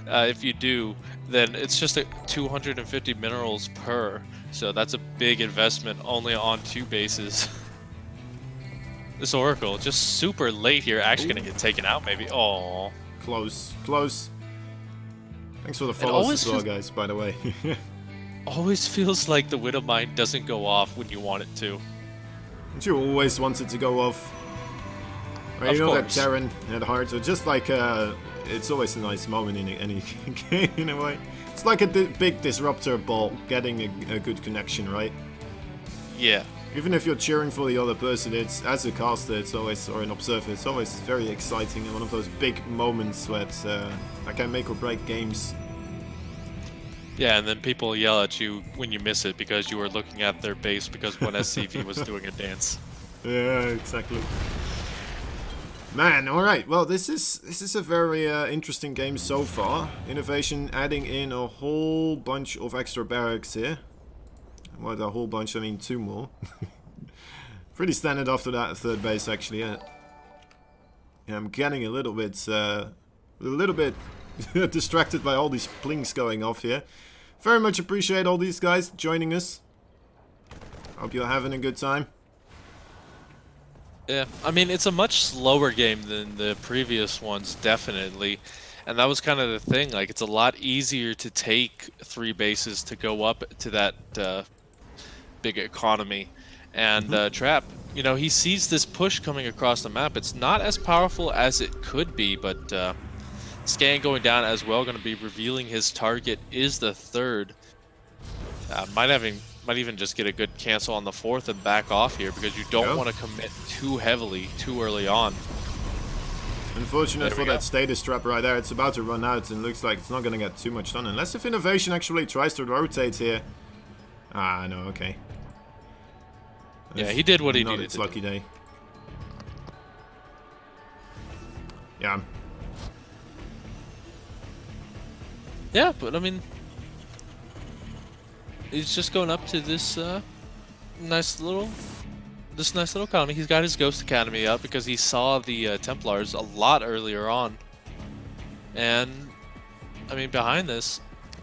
Speaker 3: if you do, then it's just 250 minerals per. So that's a big investment only on 2 bases. This Oracle just super late here, actually gonna get taken out maybe. Oh,
Speaker 2: close. Thanks for the follows as well, guys, by the way.
Speaker 3: Always feels like the Widowmine doesn't go off when you want it to.
Speaker 2: Don't you always want it to go off? Right, you know that Terran at heart, so just like it's always a nice moment in any game in a way. It's like a big disruptor ball getting a good connection, right?
Speaker 3: Yeah.
Speaker 2: Even if you're cheering for the other person, it's as a caster, it's always, or an observer, it's always very exciting and one of those big moments where it's, that can make or break games.
Speaker 3: Yeah, and then people yell at you when you miss it because you were looking at their base because one SCV was doing a dance.
Speaker 2: Yeah, exactly. Man, alright, well this is a very interesting game so far. INnoVation adding in a whole bunch of extra barracks here. Well, a whole bunch, I mean 2 more. Pretty standard after that third base actually, yeah. Yeah, I'm getting a little bit distracted by all these plings going off here. Very much appreciate all these guys joining us. Hope you're having a good time.
Speaker 3: Yeah, I mean, it's a much slower game than the previous ones, definitely. And that was kind of the thing, like, it's a lot easier to take 3 bases to go up to that big economy. And Trap, you know, he sees this push coming across the map. It's not as powerful as it could be, but Scan going down as well, going to be revealing his target is the 3rd. Might even just get a good cancel on the 4th and back off here because you don't want to commit too heavily too early on.
Speaker 2: Unfortunate for that status trap right there. It's about to run out and looks like it's not going to get too much done. Unless if INnoVation actually tries to rotate here. Ah, no, okay.
Speaker 3: Yeah, he did what he needed
Speaker 2: to do. Lucky day. Yeah.
Speaker 3: Yeah, but I mean, he's just going up to this nice little economy. He's got his Ghost Academy up because he saw the Templars a lot earlier on. And I mean, behind this,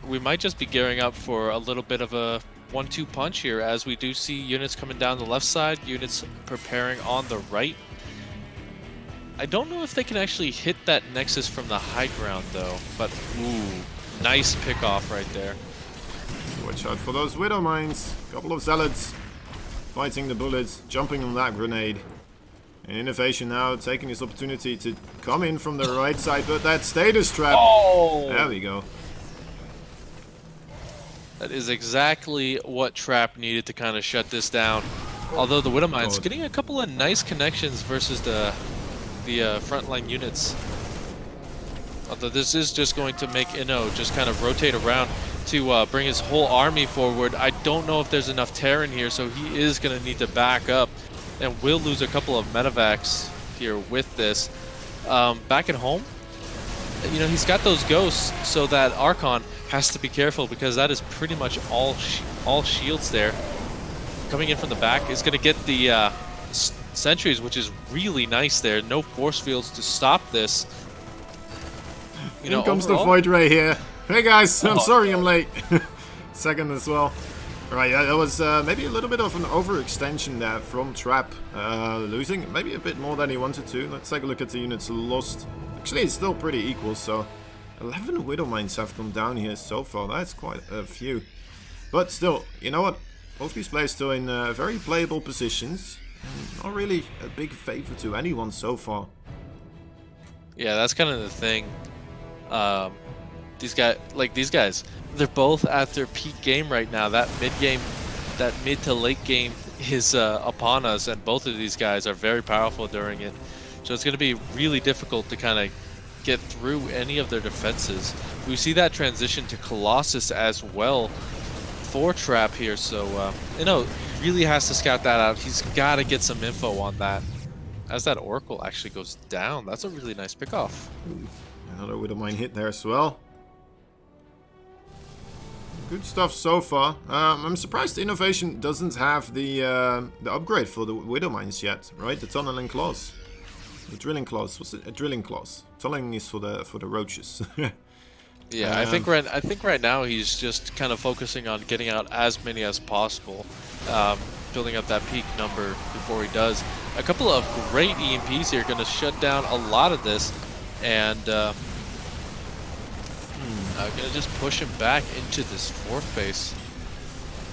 Speaker 3: we might just be gearing up for a little bit of a 1-2 punch here, as we do see units coming down the left side, units preparing on the right. I don't know if they can actually hit that Nexus from the high ground though, but ooh, nice pick off right there.
Speaker 2: Watch out for those Widow Mines. Couple of Zealots fighting the bullets, jumping on that grenade. And INnoVation now taking this opportunity to come in from the right side, but that status trap.
Speaker 3: Oh!
Speaker 2: There we go.
Speaker 3: That is exactly what Trap needed to kind of shut this down. Although the Widowmine's getting a couple of nice connections versus the frontline units. Although this is just going to make Inno just kind of rotate around to bring his whole army forward. I don't know if there's enough Terran here, so he is going to need to back up. And will lose a couple of medevacs here with this. Back at home, you know, he's got those ghosts, so that Archon has to be careful because that is pretty much all shields there. Coming in from the back is going to get the sentries, which is really nice there. No force fields to stop this. You know,
Speaker 2: In comes the
Speaker 3: overall-
Speaker 2: Void Ray here. Hey guys, I'm
Speaker 3: Oh,
Speaker 2: sorry
Speaker 3: no.
Speaker 2: I'm late. Second as well. Right, that was maybe a little bit of an overextension there from Trap. Losing maybe a bit more than he wanted to. Let's take a look at the units lost. Actually, it's still pretty equal, so 11 Widow Mines have come down here so far. That's quite a few. But still, you know what? Both these players still in very playable positions. And not really a big favor to anyone so far.
Speaker 3: Yeah, that's kind of the thing. These guys, they're both at their peak game right now. That mid to late game is upon us, and both of these guys are very powerful during it. So it's going to be really difficult to kind of get through any of their defenses. We see that transition to Colossus as well for Trap here, so you know, really has to scout that out. He's got to get some info on that. As that Oracle actually goes down, that's a really nice pickoff.
Speaker 2: Another Widow Mine hit there as well. Good stuff so far. I'm surprised INnoVation doesn't have the upgrade for the Widow Mines yet, right? The tunneling claws, the drilling claws. What's it? A drilling claws. Tunneling is for the roaches.
Speaker 3: Yeah, I think right now he's just kind of focusing on getting out as many as possible, building up that peak number before he does. A couple of great EMPs here going to shut down a lot of this, and going to just push him back into this fourth base.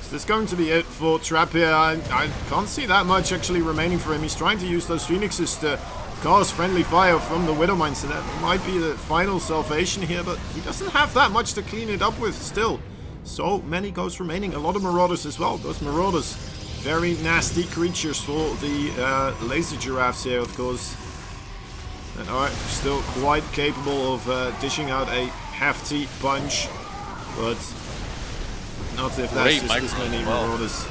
Speaker 2: Is this going to be it for Trap here? I can't see that much actually remaining for him. He's trying to use those Phoenixes to cause friendly fire from the Widow Mines, and that might be the final salvation here, but he doesn't have that much to clean it up with still. So many ghosts remaining, a lot of Marauders as well. Those Marauders, very nasty creatures for the laser giraffes here, of course. And are still quite capable of dishing out a hefty punch, but not if that's just as many Marauders.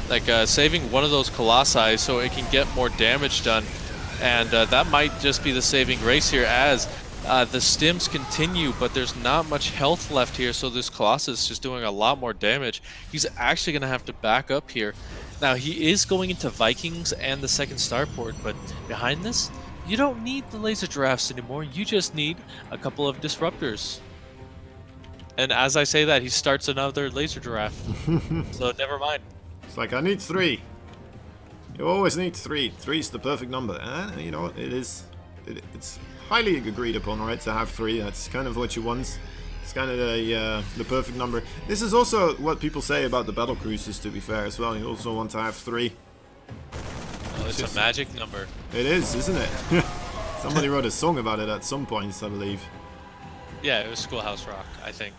Speaker 3: Like saving one of those Colossi so it can get more damage done, and that might just be the saving grace here as the stims continue, but there's not much health left here, so this Colossus is just doing a lot more damage. He's actually going to have to back up here. Now, he is going into Vikings and the second starport, but behind this, you don't need the laser giraffes anymore. You just need a couple of disruptors. And as I say that, he starts another laser giraffe. So never mind.
Speaker 2: It's like, I need 3. You always need 3. 3 is the perfect number. And you know what? It's highly agreed upon, right? To have 3. That's kind of what you want. It's kind of the perfect number. This is also what people say about the battle cruisers, to be fair, as well. You also want to have 3.
Speaker 3: Well, it's a magic number.
Speaker 2: It is, isn't it? Somebody wrote a song about it at some point, I believe.
Speaker 3: Yeah, it was Schoolhouse Rock, I think.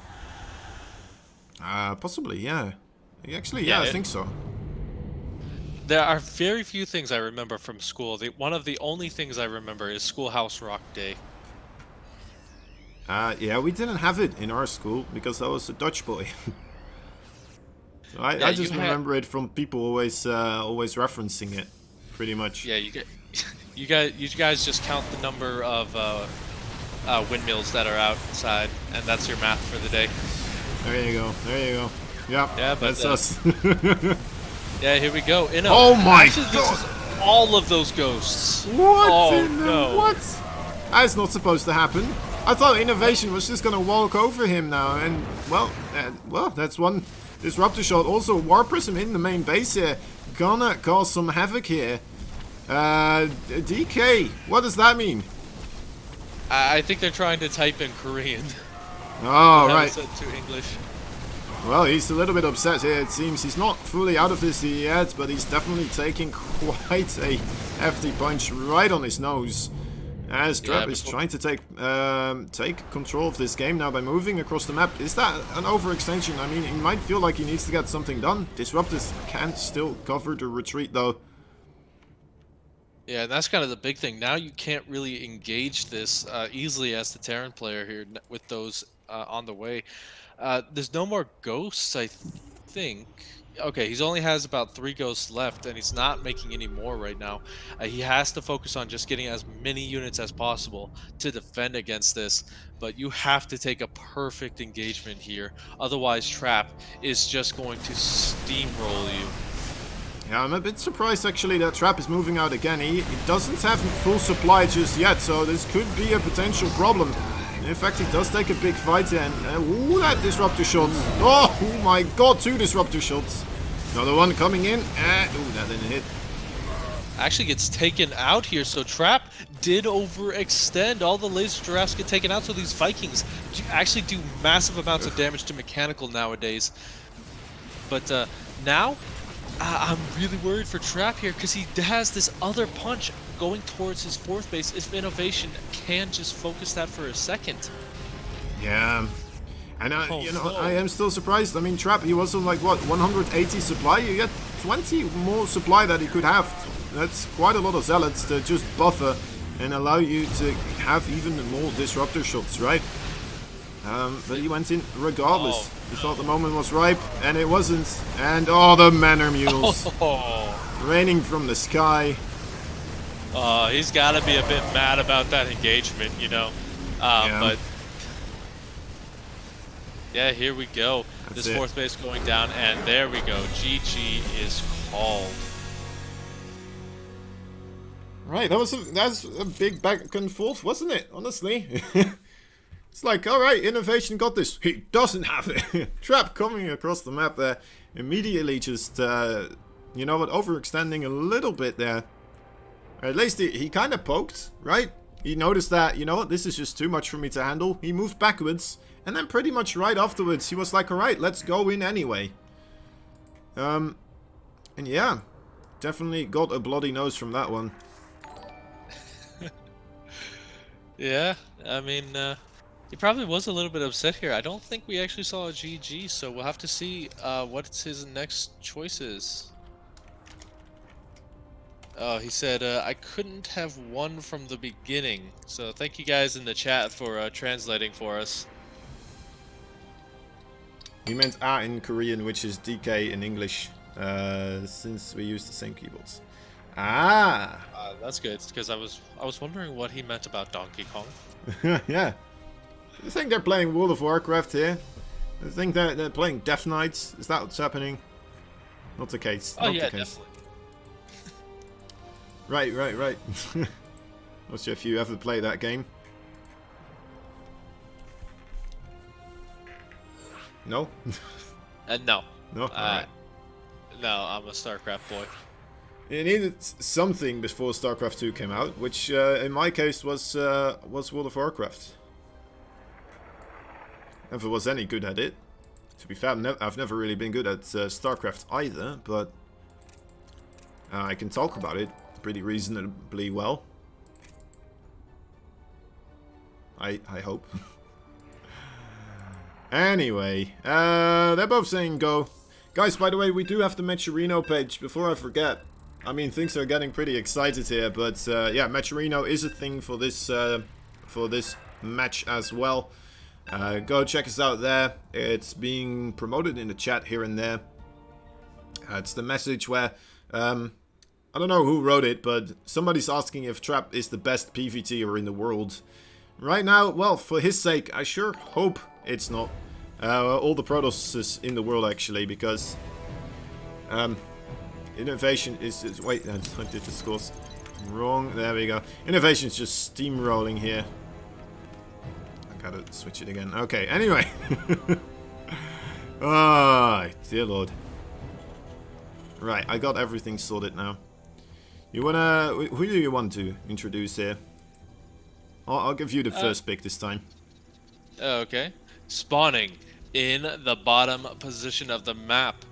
Speaker 2: Possibly, yeah. Actually, yeah, I think so.
Speaker 3: There are very few things I remember from school. One of the only things I remember is Schoolhouse Rock Day.
Speaker 2: Yeah, we didn't have it in our school because I was a Dutch boy. So I just remember it from people always referencing it, pretty much.
Speaker 3: Yeah, you guys just count the number of windmills that are outside, and that's your math for the day.
Speaker 2: There you go. There you go. Yeah, but that's us.
Speaker 3: Yeah, here we go.
Speaker 2: Oh my
Speaker 3: God! This is all of those ghosts.
Speaker 2: What?
Speaker 3: Oh no!
Speaker 2: What? That's not supposed to happen. I thought INnoVation was just gonna walk over him now, and well, that's one disruptor shot. Also, War Prism in the main base here, gonna cause some havoc here. DK, what does that mean?
Speaker 3: I think they're trying to type in Korean.
Speaker 2: Oh, right.
Speaker 3: Set to English.
Speaker 2: Well, he's a little bit upset here. It seems he's not fully out of this yet, but he's definitely taking quite a hefty punch right on his nose. As Trap is trying to take control of this game now by moving across the map. Is that an overextension? I mean, he might feel like he needs to get something done. Disruptors can still cover the retreat, though.
Speaker 3: Yeah, that's kind of the big thing. Now you can't really engage this easily as the Terran player here with those on the way. There's no more ghosts, I think. Okay, he only has about 3 ghosts left, and he's not making any more right now. He has to focus on just getting as many units as possible to defend against this, but you have to take a perfect engagement here. Otherwise, Trap is just going to steamroll you.
Speaker 2: Yeah, I'm a bit surprised actually that Trap is moving out again. He doesn't have full supply just yet, so this could be a potential problem. In fact, he does take a big fight here, and ooh, that disruptor shot. Oh my god, 2 disruptor shots. Another one coming in. Ooh, that didn't hit.
Speaker 3: Actually gets taken out here, so Trap did overextend. All the laser giraffes get taken out, so these Vikings actually do massive amounts of damage to mechanical nowadays. But now, I'm really worried for Trap here, because he has this other punch going towards his 4th base. If INnoVation can just focus that for a second.
Speaker 2: Yeah. And you know,
Speaker 3: no.
Speaker 2: I am still surprised. I mean, Trap, he was on like, what, 180 supply? You get 20 more supply that he could have. That's quite a lot of zealots to just buffer and allow you to have even more disruptor shots, right? But he went in regardless.
Speaker 3: Oh,
Speaker 2: He thought the moment was ripe, and it wasn't. And oh, the Manor Mules raining from the sky.
Speaker 3: He's got to be a bit mad about that engagement, you know. But yeah, here we go.
Speaker 2: That's
Speaker 3: this 4th base going down, and there we go. GG is called.
Speaker 2: Right, that's a big back and forth, wasn't it? Honestly. It's like, alright, INnoVation got this. He doesn't have it. Trap coming across the map there. Immediately just, you know what, overextending a little bit there. Or at least he kind of poked, right? He noticed that, you know what, this is just too much for me to handle. He moved backwards. And then pretty much right afterwards, he was like, alright, let's go in anyway. And yeah, definitely got a bloody nose from that one.
Speaker 3: Yeah, I mean, he probably was a little bit upset here. I don't think we actually saw a GG, so we'll have to see what's his next choices. Oh, he said, I couldn't have won from the beginning. So thank you guys in the chat for translating for us.
Speaker 2: He meant A in Korean, which is DK in English, since we use the same keyboards. Ah!
Speaker 3: That's good, because I was wondering what he meant about Donkey Kong.
Speaker 2: Yeah. I think they're playing World of Warcraft here. I think they're playing Death Knights. Is that what's happening? Not the case.
Speaker 3: Oh
Speaker 2: Not
Speaker 3: yeah,
Speaker 2: the case.
Speaker 3: definitely.
Speaker 2: Right. Not sure if you ever play that game. No?
Speaker 3: No.
Speaker 2: No? Alright.
Speaker 3: No, I'm a StarCraft boy.
Speaker 2: It needed something before StarCraft 2 came out, which in my case was World of Warcraft. Never was any good at it. To be fair, I've never really been good at StarCraft either, but I can talk about it pretty reasonably well. I hope. Anyway, they're both saying go. Guys, by the way, we do have the Matcherino page, before I forget. I mean, things are getting pretty excited here, but yeah, Matcherino is a thing for this match as well. Go check us out there. It's being promoted in the chat here and there. It's the message where, I don't know who wrote it, but somebody's asking if Trap is the best PvTer in the world. Right now, well, for his sake, I sure hope it's not. All the Protosses in the world, actually, because INnoVation is wait, I did the scores wrong. There we go. INnoVation is just steamrolling here. I gotta switch it again. Okay, anyway. Ah, dear lord. Right, I got everything sorted now. You wanna... Who do you want to introduce here? I'll give you the first pick this time.
Speaker 3: Okay. Spawning in the bottom position of the map.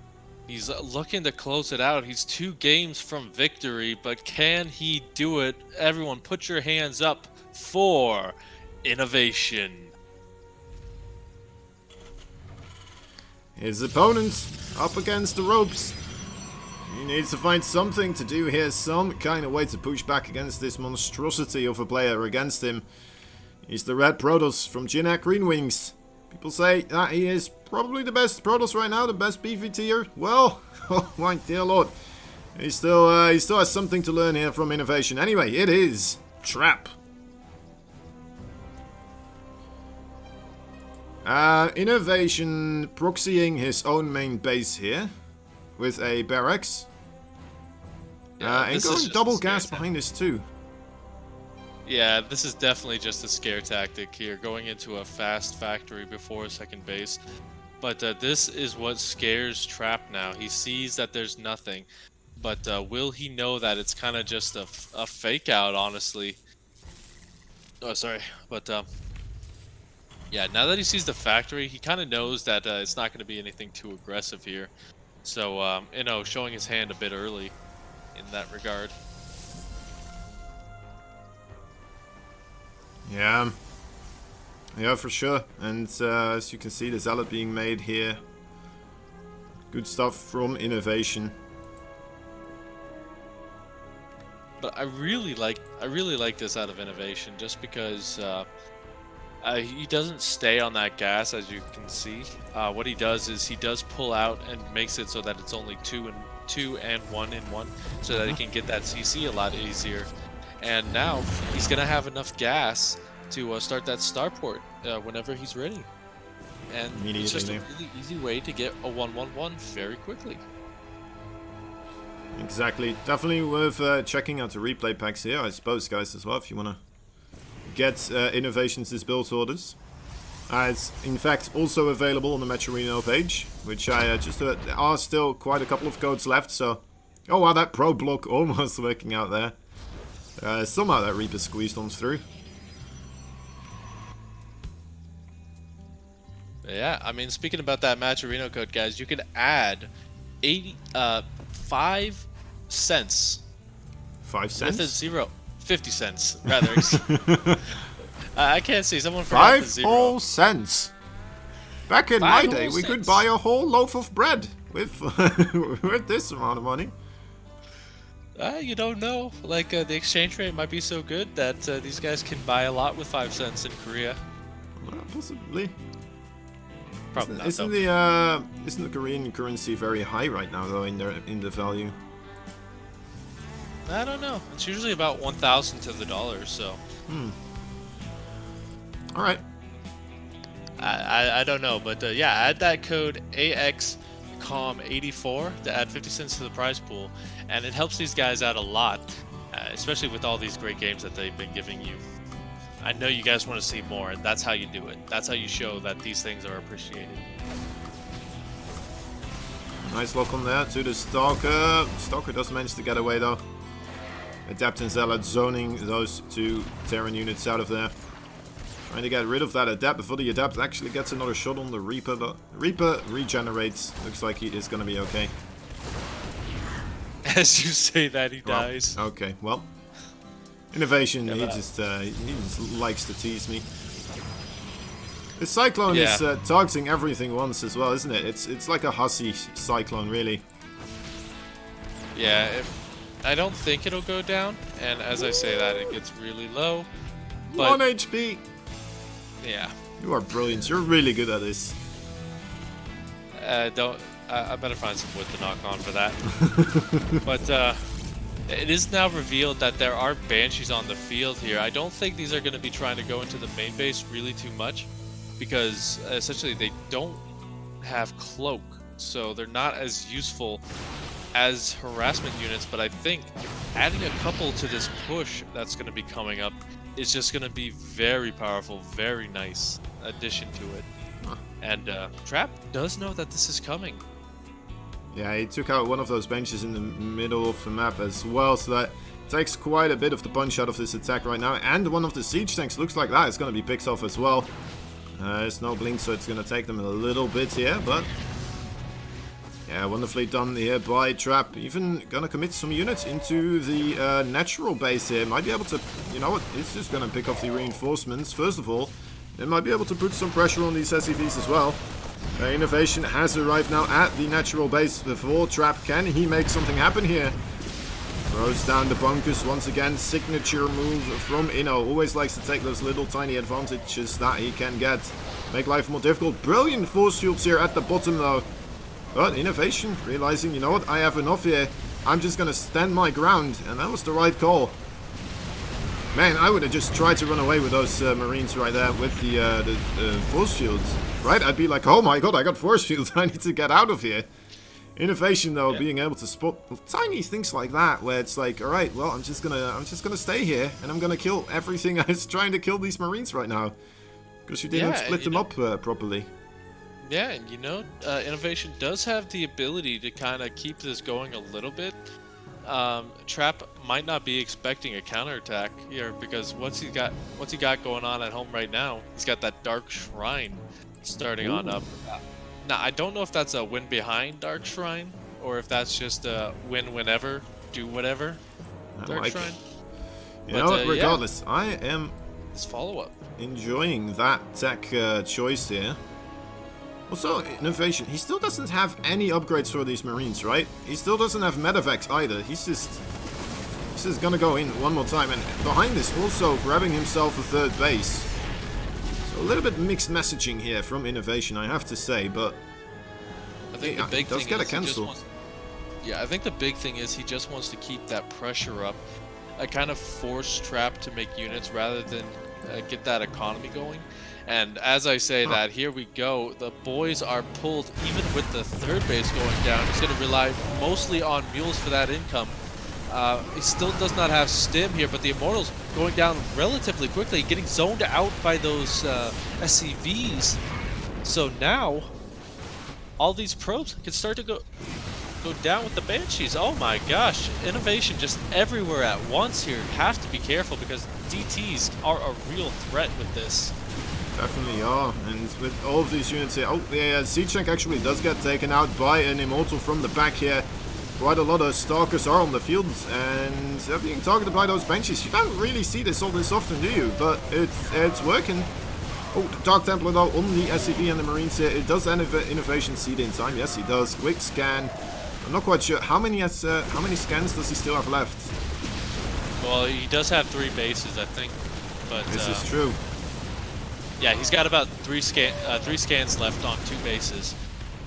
Speaker 3: He's looking to close it out. He's 2 games from victory, but can he do it? Everyone put your hands up for INnoVation.
Speaker 2: His opponent up against the ropes. He needs to find something to do here, some kind of way to push back against this monstrosity of a player against him. He's the Red Protoss from Jinak Green Wings. People say that he is probably the best Protoss right now, the best PvTer. Well, oh my dear lord. He still has something to learn here from INnoVation. Anyway, it is Trap. INnoVation proxying his own main base here with a barracks. And
Speaker 3: this is
Speaker 2: going
Speaker 3: just
Speaker 2: double
Speaker 3: a scare
Speaker 2: gas
Speaker 3: tactic.
Speaker 2: behind this too.
Speaker 3: Yeah, this is definitely just a scare tactic here, going into a fast factory before second base. But this is what scares Trap now. He sees that there's nothing. But will he know that it's kind of just a fake out, honestly? Oh, sorry. But yeah, now that he sees the factory, he kind of knows that it's not going to be anything too aggressive here. So, showing his hand a bit early in that regard.
Speaker 2: Yeah. Yeah, for sure. And as you can see, the Zealot being made here. Good stuff from INnoVation.
Speaker 3: But I really like this out of INnoVation, just because he doesn't stay on that gas, as you can see. What he does is he does pull out and makes it so that it's only 2 and 1 in 1, so that he can get that CC a lot easier. And now he's gonna have enough gas to start that starport whenever he's ready. And it's just a really easy way to get a 1-1-1 very quickly.
Speaker 2: Exactly. Definitely worth checking out the replay packs here, I suppose, guys, as well, if you want to get INnoVation's build orders. It's in fact also available on the Matcherino page, which I just heard there are still quite a couple of codes left, so... Oh wow, that pro block almost working out there. Somehow that Reaper squeezed on through.
Speaker 3: Yeah, I mean, speaking about that Matcherino code, guys, you can add 5 cents.
Speaker 2: 5 cents?
Speaker 3: With a 0. 50 cents, rather. I can't see. Someone forgot the
Speaker 2: 5
Speaker 3: 0.
Speaker 2: whole cents. Back in my day, we could buy a whole loaf of bread with, with this amount of money.
Speaker 3: You don't know. Like, the exchange rate might be so good that these guys can buy a lot with 5 cents in Korea.
Speaker 2: Well, possibly.
Speaker 3: Probably not,
Speaker 2: isn't
Speaker 3: though.
Speaker 2: Isn't the Korean currency very high right now, though, in the value?
Speaker 3: I don't know. It's usually about 1,000 to the dollar, so.
Speaker 2: All right.
Speaker 3: I don't know, but yeah, add that code AXCOM84 to add 50 cents to the prize pool, and it helps these guys out a lot, especially with all these great games that they've been giving you. I know you guys want to see more, and that's how you do it. That's how you show that these things are appreciated.
Speaker 2: Nice lock on there to the Stalker. Stalker does manage to get away, though. Adept and Zealot zoning those 2 Terran units out of there. Trying to get rid of that Adept before the Adept actually gets another shot on the Reaper. The Reaper regenerates. Looks like he is going to be okay.
Speaker 3: As you say that, he dies.
Speaker 2: Okay, well. INnoVation, he just likes to tease me. The Cyclone is targeting everything once as well, isn't it? It's like a hussy Cyclone, really.
Speaker 3: Yeah, I don't think it'll go down, and as I say that, it gets really low. But
Speaker 2: 1 HP!
Speaker 3: yeah.
Speaker 2: You are brilliant. You're really good at this.
Speaker 3: I better find some wood to knock on for that. But it is now revealed that there are Banshees on the field here. I don't think these are going to be trying to go into the main base really too much, because essentially they don't have cloak, so they're not as useful as harassment units. But I think adding a couple to this push that's going to be coming up is just going to be very powerful, very nice addition to it. And Trap does know that this is coming.
Speaker 2: Yeah, he took out one of those benches in the middle of the map as well, so that takes quite a bit of the punch out of this attack right now. And one of the siege tanks looks like that is going to be picked off as well. There's no blink, so it's going to take them a little bit here, but yeah, wonderfully done here by Trap. Even going to commit some units into the natural base here. Might be able to, you know what, it's just going to pick off the reinforcements. First of all, they might be able to put some pressure on these SCVs as well. INnoVation has arrived now at the natural base before Trap. Can he make something happen here? Throws down the bunkers once again. Signature move from Inno. Always likes to take those little tiny advantages that he can get. Make life more difficult. Brilliant force fields here at the bottom though. But INnoVation realizing, you know what, I have enough here. I'm just going to stand my ground. And that was the right call. Man, I would have just tried to run away with those Marines right there with the force fields. Right? I'd be like, oh my god, I got force fields. I need to get out of here. INnoVation though,
Speaker 3: Yeah.
Speaker 2: being able to spot tiny things like that, where it's like, all right, well, I'm just gonna stay here, and I'm gonna kill everything that's trying to kill these Marines right now, because you didn't
Speaker 3: Yeah,
Speaker 2: split them up properly.
Speaker 3: Yeah, and INnoVation does have the ability to kind of keep this going a little bit. Trap might not be expecting a counterattack here because what's he got going on at home right now? He's got that Dark Shrine starting on
Speaker 2: Ooh.
Speaker 3: up. Now I don't know if that's a win behind Dark Shrine or if that's just a win whenever, do whatever.
Speaker 2: I
Speaker 3: Dark
Speaker 2: like
Speaker 3: Shrine.
Speaker 2: You
Speaker 3: But,
Speaker 2: know what?
Speaker 3: yeah.
Speaker 2: Regardless, I am
Speaker 3: It's follow up.
Speaker 2: enjoying that tech choice here. Also, INnoVation, he still doesn't have any upgrades for these Marines, right? He still doesn't have medevacs either. He's just gonna go in one more time, and behind this also grabbing himself a third base. So a little bit mixed messaging here from INnoVation, I have to say, but
Speaker 3: I think
Speaker 2: yeah,
Speaker 3: the big
Speaker 2: he does
Speaker 3: thing
Speaker 2: get a
Speaker 3: is he just
Speaker 2: cancel.
Speaker 3: wants- Yeah, I think the big thing is he just wants to keep that pressure up. A kind of force trap to make units rather than get that economy going. And as I say that, here we go. The boys are pulled, even with the third base going down. He's going to rely mostly on mules for that income. He still does not have stim here, but the Immortals going down relatively quickly, getting zoned out by those SCVs. So now, all these probes can start to go down with the Banshees. Oh my gosh, INnoVation just everywhere at once here. Have to be careful because DTs are a real threat with this.
Speaker 2: Definitely are, and with all of these units here, oh yeah, Siege Tank actually does get taken out by an Immortal from the back here. Quite a lot of Stalkers are on the fields, and they're being targeted by those Banshees. You don't really see this all this often, do you? But it's working. Oh, the Dark Templar though on the SCV and the Marines here. It does INnoVation see it in time. Yes, he does. Quick scan. I'm not quite sure how many scans does he still have left.
Speaker 3: Well, he does have 3 bases, I think, but
Speaker 2: This is true.
Speaker 3: yeah, he's got about 3 scans left on 2 bases.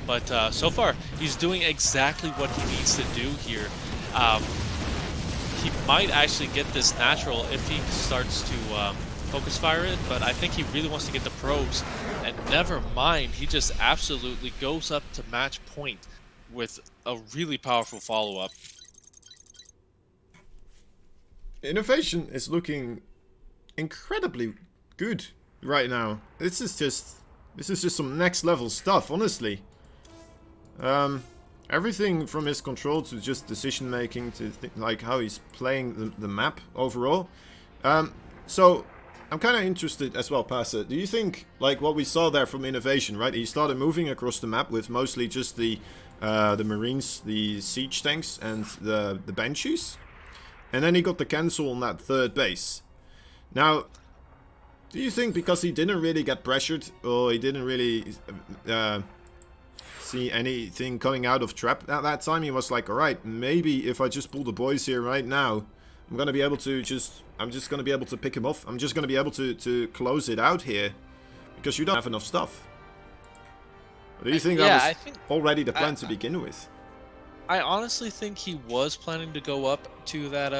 Speaker 3: But so far, he's doing exactly what he needs to do here. He might actually get this natural if he starts to focus fire it, but I think he really wants to get the probes. And never mind, he just absolutely goes up to match point with a really powerful follow-up.
Speaker 2: INnoVation is looking incredibly good right now. This is just some next level stuff, honestly. Everything from his control to just decision making to like how he's playing the map overall. So I'm kind of interested as well, Passer. Do you think like what we saw there from INnoVation, right? He started moving across the map with mostly just the Marines, the siege tanks, and the Banshees, and then he got the cancel on that third base. Now, do you think because he didn't really get pressured, or he didn't really see anything coming out of trap at that time, he was like, alright, maybe if I just pull the boys here right now, I'm just gonna be able to pick him off. I'm just gonna be able to close it out here, because you don't have enough stuff. Or do you think that was already the plan to begin with?
Speaker 3: I honestly think he was planning to go up to that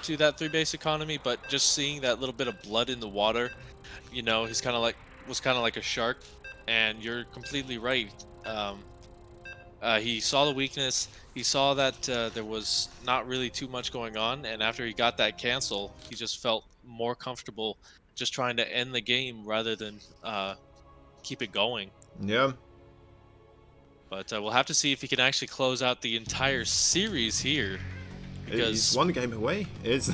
Speaker 3: 3-base economy, but just seeing that little bit of blood in the water, you know, he's was kind of like a shark. And you're completely right. He saw the weakness. He saw that there was not really too much going on, and after he got that cancel, he just felt more comfortable just trying to end the game rather than keep it going.
Speaker 2: Yeah.
Speaker 3: But we'll have to see if he can actually close out the entire series here. Because
Speaker 2: He's one game away. It's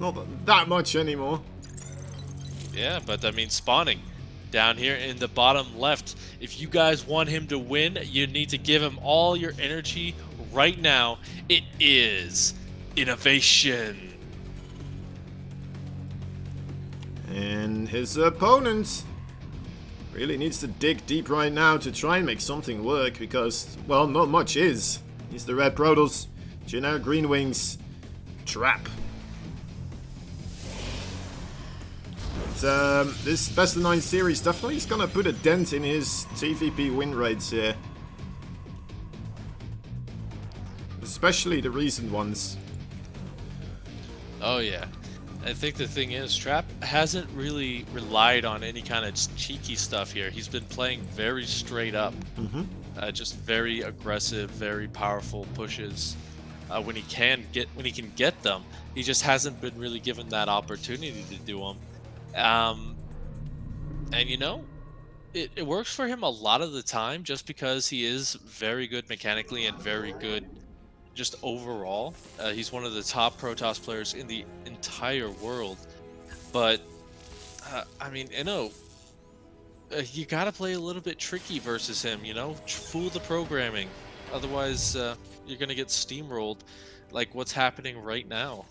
Speaker 2: not that much anymore.
Speaker 3: yeah, but I mean, spawning down here in the bottom left. If you guys want him to win, you need to give him all your energy right now. It is INnoVation.
Speaker 2: And his opponent really needs to dig deep right now to try and make something work, because, well, not much is. He's the Red Protoss, generic Green Wings, Trap. But, this Best of 9 series definitely is gonna put a dent in his TVP win rates here. Especially the recent ones.
Speaker 3: Oh yeah. I think the thing is, Trap hasn't really relied on any kind of cheeky stuff here. He's been playing very straight up. Just very aggressive, very powerful pushes. When he can get them, he just hasn't been really given that opportunity to do them. Um, and you know, it works for him a lot of the time, just because he is very good mechanically and very good just overall. He's one of the top Protoss players in the entire world. But I mean, you gotta play a little bit tricky versus him. You know, fool the programming. Otherwise, you're gonna get steamrolled, like what's happening right now.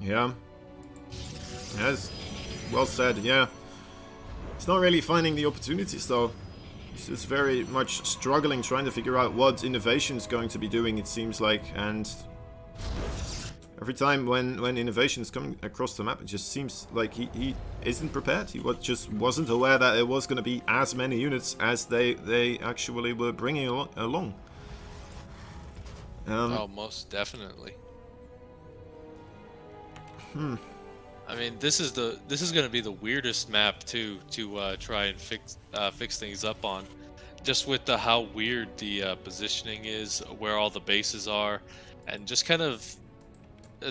Speaker 2: Yeah. Yes. Well said. Yeah. He's not really finding the opportunities though. He's just very much struggling trying to figure out what INnoVation is going to be doing, it seems like. And every time when INnoVation is coming across the map, it just seems like he isn't prepared. He just wasn't aware that it was going to be as many units as they actually were bringing along.
Speaker 3: Oh, most definitely. I mean, this is going to be the weirdest map too to try and fix things up on, just with how weird the positioning is, where all the bases are, and just kind of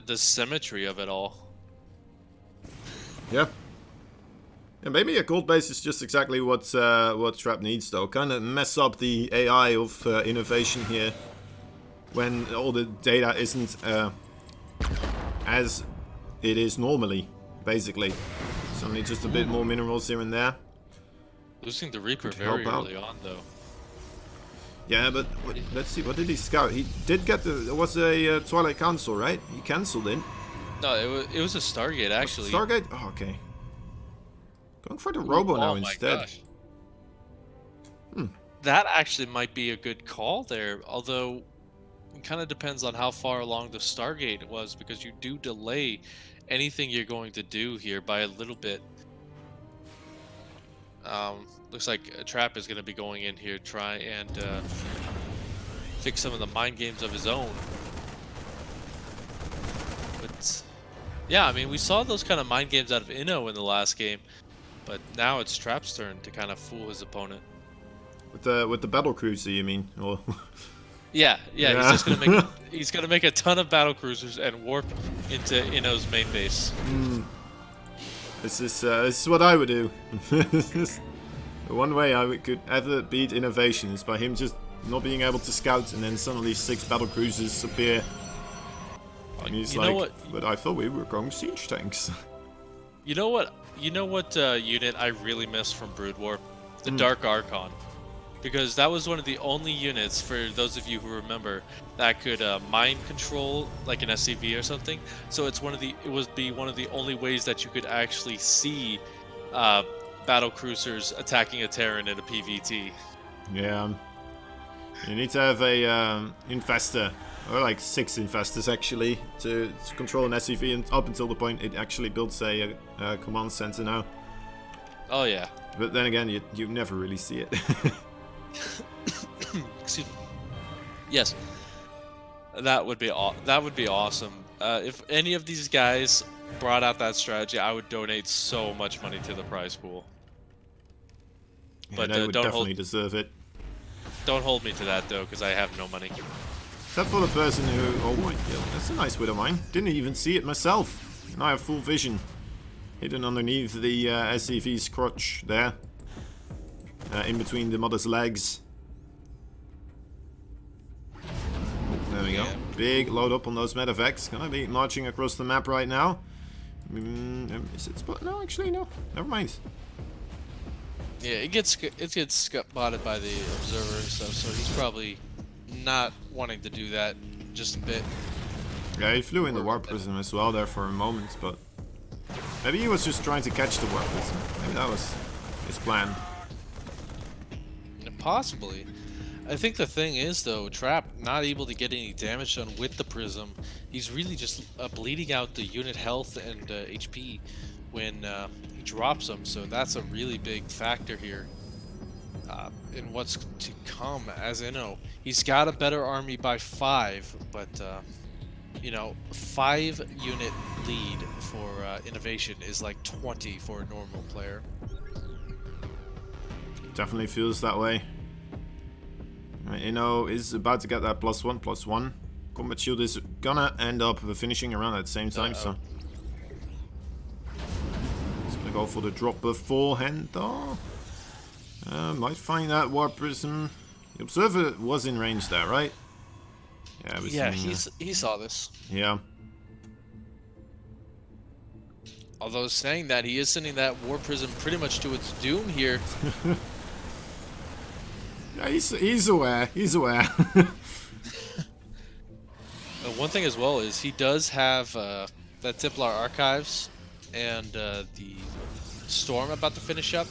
Speaker 3: the symmetry of it all.
Speaker 2: Yeah. Yeah, maybe a gold base is just exactly what Trap needs though. Kind of mess up the AI of INnoVation here when all the data isn't as it is normally, basically. Suddenly just a bit more minerals here and there.
Speaker 3: Losing the Reaper
Speaker 2: Could
Speaker 3: very
Speaker 2: help out.
Speaker 3: early on, though.
Speaker 2: Yeah, but let's see, what did he scout? He did get it was a Twilight Council, right? He cancelled it.
Speaker 3: No, it was a Stargate, actually.
Speaker 2: Stargate? Oh, okay. Going for the Robo now instead.
Speaker 3: Gosh. That actually might be a good call there, although it kind of depends on how far along the Stargate was, because you do delay anything you're going to do here by a little bit. Looks like a Trap is going to be going in here, try and fix some of the mind games of his own. But yeah, I mean, we saw those kind of mind games out of Inno in the last game, but now it's Trap's turn to kind of fool his opponent.
Speaker 2: With the battle cruiser, you mean? Or
Speaker 3: yeah, he's just gonna make a ton of battle cruisers and warp into Inno's main base.
Speaker 2: This is what I would do. The one way I could ever beat INnoVation is by him just not being able to scout, and then suddenly 6 battle cruisers appear. And he's like, but I thought we were going siege tanks.
Speaker 3: You know what unit I really miss from Brood War? The Dark Archon. Because that was one of the only units, for those of you who remember, that could mind control like an SCV or something. So it would be one of the only ways that you could actually see battle cruisers attacking a Terran in a PvT.
Speaker 2: Yeah. You need to have a infestor, or like 6 infestors actually, to control an SCV, and up until the point it actually builds a command center now.
Speaker 3: Oh yeah.
Speaker 2: But then again, you never really see it.
Speaker 3: Excuse me. Yes, that would be awesome. If any of these guys brought out that strategy, I would donate so much money to the prize pool.
Speaker 2: Yeah,
Speaker 3: But
Speaker 2: they would definitely deserve it.
Speaker 3: Don't hold me to that though, because I have no money.
Speaker 2: Except for the person who, oh my god, that's a nice Widow Mine. Didn't even see it myself. And I have full vision, hidden underneath the SCV's crotch there. In between the mother's legs. There we go. Big load up on those medevacs. Gonna be marching across the map right now. Is it spot? No, actually, no. Never mind.
Speaker 3: Yeah, it gets spotted by the observer and stuff, so he's probably not wanting to do that just a bit.
Speaker 2: Yeah, he flew in the warp prism as well there for a moment, but maybe he was just trying to catch the warp prism. Maybe that was his plan.
Speaker 3: Possibly. I think the thing is, though, Trap not able to get any damage done with the Prism. He's really just bleeding out the unit health and HP when he drops them, so that's a really big factor here in what's to come as Inno. He's got a better army by 5, but you know, 5 unit lead for INnoVation is like 20 for a normal player.
Speaker 2: Definitely feels that way. Inno is about to get that +1/+1. Combat shield is gonna end up finishing around at the same time, so he's gonna go for the drop beforehand though. Might find that warp prism. The observer was in range there, right? Yeah, it was
Speaker 3: he saw this.
Speaker 2: yeah.
Speaker 3: Although saying that, he is sending that war prism pretty much to its doom here.
Speaker 2: Yeah, he's aware. He's aware.
Speaker 3: One thing as well is he does have that Templar Archives and the Storm about to finish up,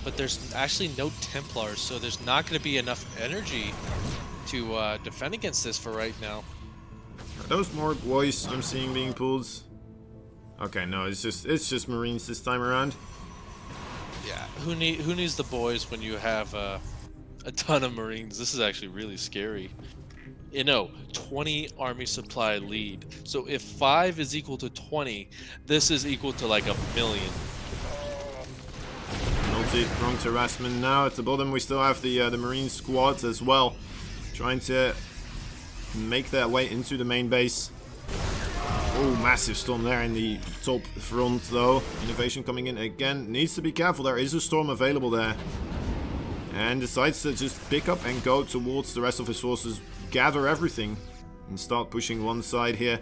Speaker 3: but there's actually no Templars, so there's not going to be enough energy to defend against this for right now.
Speaker 2: Are those more boys I'm seeing being pulled? Okay, no, it's just Marines this time around.
Speaker 3: Yeah, who needs the boys when you have a ton of Marines? This is actually really scary. 20 army supply lead. So if 5 is equal to 20, this is equal to like 1,000,000.
Speaker 2: Multi-pronged harassment now. At the bottom we still have the Marine squads as well, trying to make their way into the main base. Oh, massive storm there in the top front though. INnoVation coming in again. Needs to be careful, there is a storm available there. And decides to just pick up and go towards the rest of his forces, gather everything, and start pushing one side here.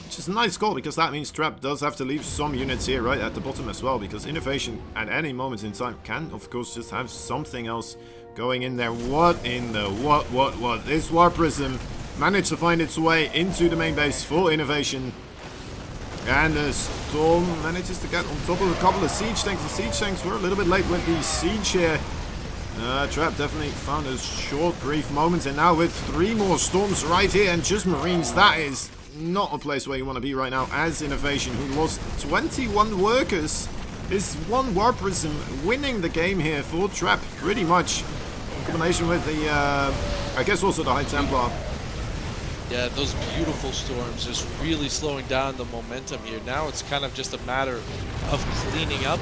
Speaker 2: Which is a nice call, because that means Trap does have to leave some units here right at the bottom as well, because INnoVation at any moment in time can, of course, just have something else going in there. What in the what? This War Prism managed to find its way into the main base for INnoVation. And the Storm manages to get on top of a couple of siege tanks. The siege tanks were a little bit late with the siege here. Trap definitely found a short, brief moment, and now with 3 more Storms right here and just Marines, that is not a place where you want to be right now as INnoVation, who lost 21 workers. Is one War Prism winning the game here for Trap, pretty much. In combination with the, I guess also the High Templar.
Speaker 3: Yeah, those beautiful storms just really slowing down the momentum here. Now it's kind of just a matter of cleaning up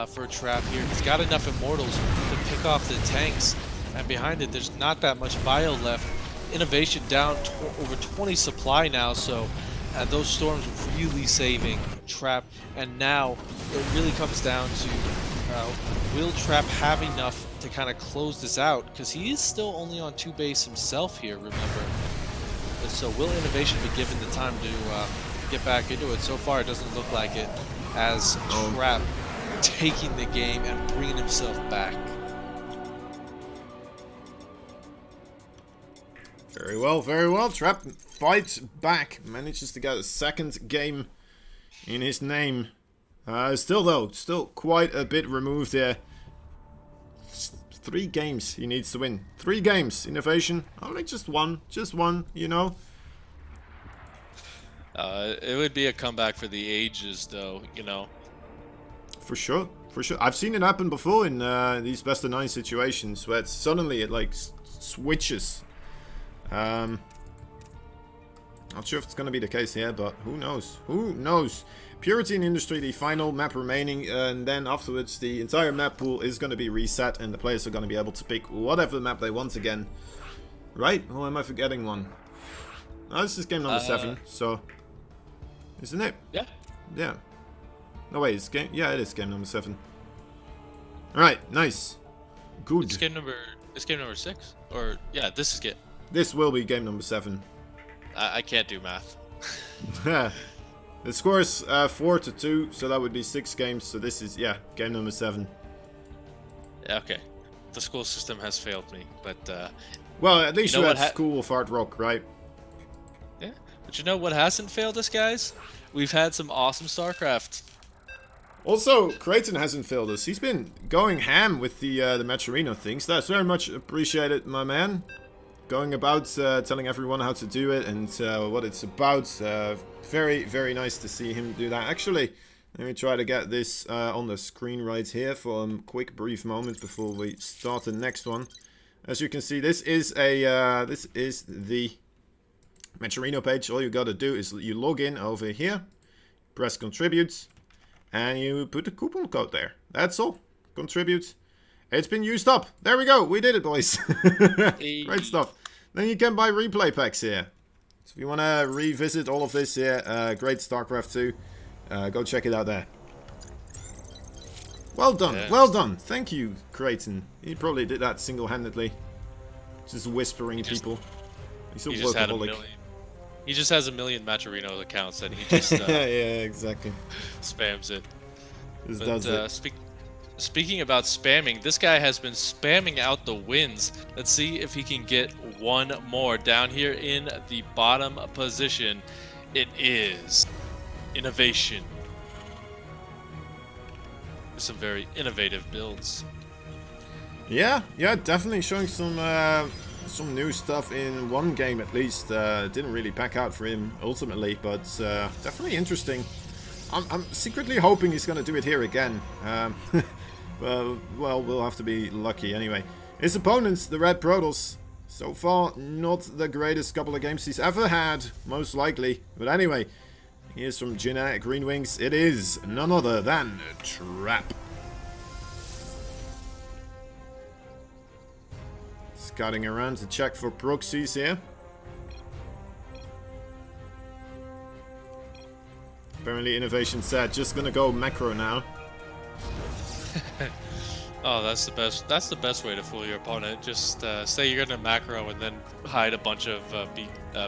Speaker 3: for Trap here. He's got enough Immortals to pick off the tanks, and behind it there's not that much bio left. INnoVation down over 20 supply now, so those storms really saving Trap. And now it really comes down to will Trap have enough to kind of close this out, because he is still only on 2 base himself here, remember. So will INnoVation be given the time to get back into it? So far it doesn't look like it, as Trap taking the game and bringing himself back.
Speaker 2: Very well, very well. Trap fights back, manages to get a second game in his name. Still though, still quite a bit removed here. 3 games he needs to win. 3 games. INnoVation, only just one, you know.
Speaker 3: It would be a comeback for the ages, though, you know.
Speaker 2: For sure, for sure. I've seen it happen before in these best of 9 situations where suddenly it like switches. Not sure if it's going to be the case here, but who knows? Who knows? Purity in Industry, the final map remaining, and then afterwards the entire map pool is going to be reset, and the players are going to be able to pick whatever map they want again. Right? Or am I forgetting one? Oh, this is game number 7, so... Isn't it?
Speaker 3: Yeah.
Speaker 2: Yeah. No, wait, it's game... Yeah, it is game number 7. Alright, nice. Good.
Speaker 3: It's game number 6? Or, yeah, this is it.
Speaker 2: This will be game number 7.
Speaker 3: I can't do math.
Speaker 2: The score is 4-2, so that would be 6 games. So this is, yeah, game number 7.
Speaker 3: Okay. The school system has failed me, but...
Speaker 2: well, at least you had
Speaker 3: what
Speaker 2: School of Hard Rock, right?
Speaker 3: Yeah. But you know what hasn't failed us, guys? We've had some awesome StarCraft.
Speaker 2: Also, Creighton hasn't failed us. He's been going ham with the Matcherino things. That's very much appreciated, my man. Going about telling everyone how to do it and what it's about. Very, very nice to see him do that. Actually, let me try to get this on the screen right here for a quick, brief moment before we start the next one. As you can see, this is the Matcherino page. All you gotta do is you log in over here, press contribute, and you put the coupon code there. That's all. Contribute. It's been used up. There we go. We did it, boys. Great stuff. Then you can buy replay packs here. So if you want to revisit all of this here, great StarCraft 2, go check it out there. Well done.
Speaker 3: Yes.
Speaker 2: Well done. Thank you, Creighton. He probably did that single-handedly. Just whispering people. He's a workaholic.
Speaker 3: He just has a million Matcherino accounts and he just
Speaker 2: yeah, exactly.
Speaker 3: spams it.
Speaker 2: Just
Speaker 3: But,
Speaker 2: does it.
Speaker 3: Speaking about spamming, this guy has been spamming out the wins. Let's see if he can get one more down here in the bottom position. It is INnoVation. Some very innovative builds.
Speaker 2: Yeah, definitely showing some new stuff in one game at least. Didn't really pack out for him ultimately, but definitely interesting. I'm secretly hoping he's going to do it here again. Well, we'll have to be lucky anyway. His opponents, the Red Protoss, so far not the greatest couple of games he's ever had, most likely. But anyway, here's from Genetic Green Wings. It is none other than Trap. Scouting around to check for proxies here. Apparently INnoVation said just gonna go macro now.
Speaker 3: Oh, that's the best. That's the best way to fool your opponent. Just say you're gonna macro and then hide a bunch of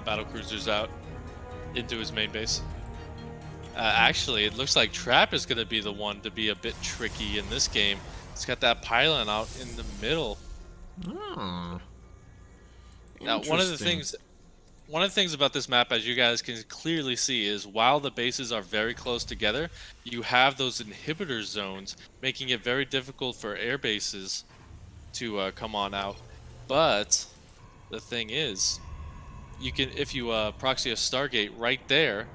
Speaker 3: battle cruisers out into his main base. Actually, it looks like Trap is gonna be the one to be a bit tricky in this game. It's got that pylon out in the middle.
Speaker 2: Oh.
Speaker 3: Now, one of the things about this map, as you guys can clearly see, is while the bases are very close together, you have those inhibitor zones, making it very difficult for air bases to come on out. But the thing is, you can, if you proxy a Stargate right there,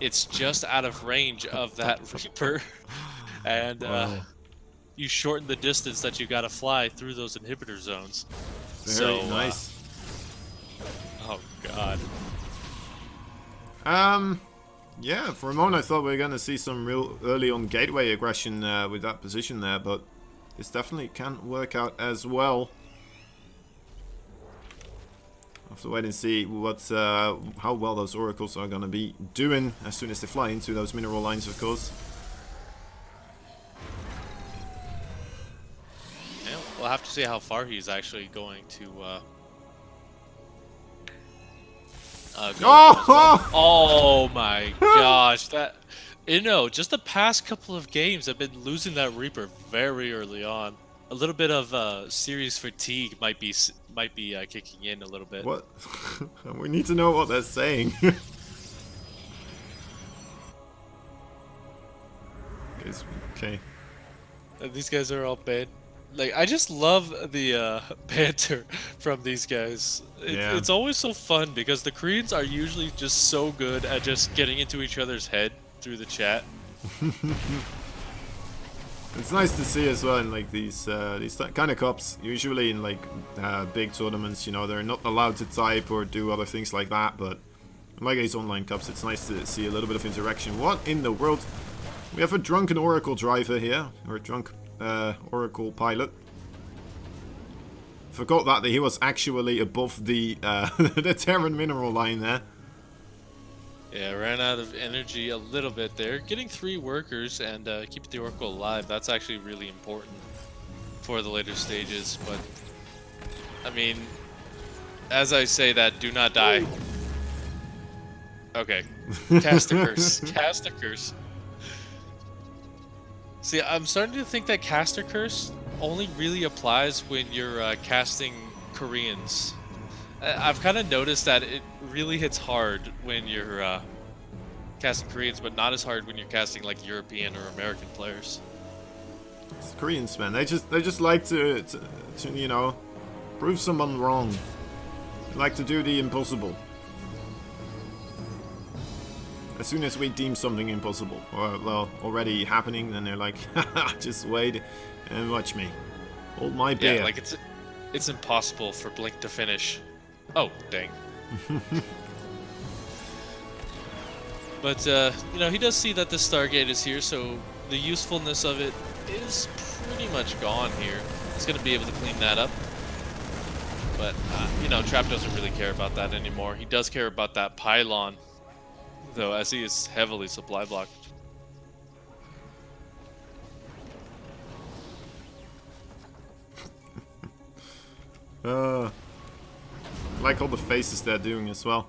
Speaker 3: it's just out of range of that Reaper, and
Speaker 2: Wow.
Speaker 3: you shorten the distance that you gotta fly through those inhibitor zones.
Speaker 2: Very nice.
Speaker 3: Oh god.
Speaker 2: Yeah, for a moment I thought we were gonna see some real early on gateway aggression with that position there, but this definitely can work out as well. I'll have to wait and see what how well those oracles are gonna be doing as soon as they fly into those mineral lines, of course.
Speaker 3: Yeah, we'll have to see how far he's actually going to go. Oh my gosh, that just the past couple of games have been losing that Reaper very early on. A little bit of series fatigue might be kicking in a little bit.
Speaker 2: What? We need to know what they're saying. Okay.
Speaker 3: These guys are all bad. Like, I just love the banter from these guys.
Speaker 2: Yeah.
Speaker 3: It's always so fun because the Koreans are usually just so good at just getting into each other's head through the chat.
Speaker 2: It's nice to see as well in like these kind of cups. Usually in like big tournaments, you know, they're not allowed to type or do other things like that. But like these online cups, it's nice to see a little bit of interaction. What in the world? We have a drunken Oracle driver here, or a drunk Oracle pilot. Forgot that he was actually above the the Terran mineral line there.
Speaker 3: Yeah, ran out of energy a little bit there. Getting 3 workers and keeping the Oracle alive, that's actually really important for the later stages. But, I mean, as I say that, do not die. Okay. Cast a curse. Cast a curse. See, I'm starting to think that Caster Curse only really applies when you're casting Koreans. I've kind of noticed that it really hits hard when you're casting Koreans, but not as hard when you're casting like European or American players.
Speaker 2: It's Koreans, man. They just like to you know, prove someone wrong. They like to do the impossible. As soon as we deem something impossible, or well, already happening, then they're like, haha, just wait and watch me. Hold my beer.
Speaker 3: Yeah, like it's impossible for Blink to finish. Oh, dang. But, you know, he does see that the Stargate is here, so the usefulness of it is pretty much gone here. He's going to be able to clean that up. But, you know, Trap doesn't really care about that anymore. He does care about that pylon, though, as he is heavily supply blocked.
Speaker 2: Like all the faces they're doing as well.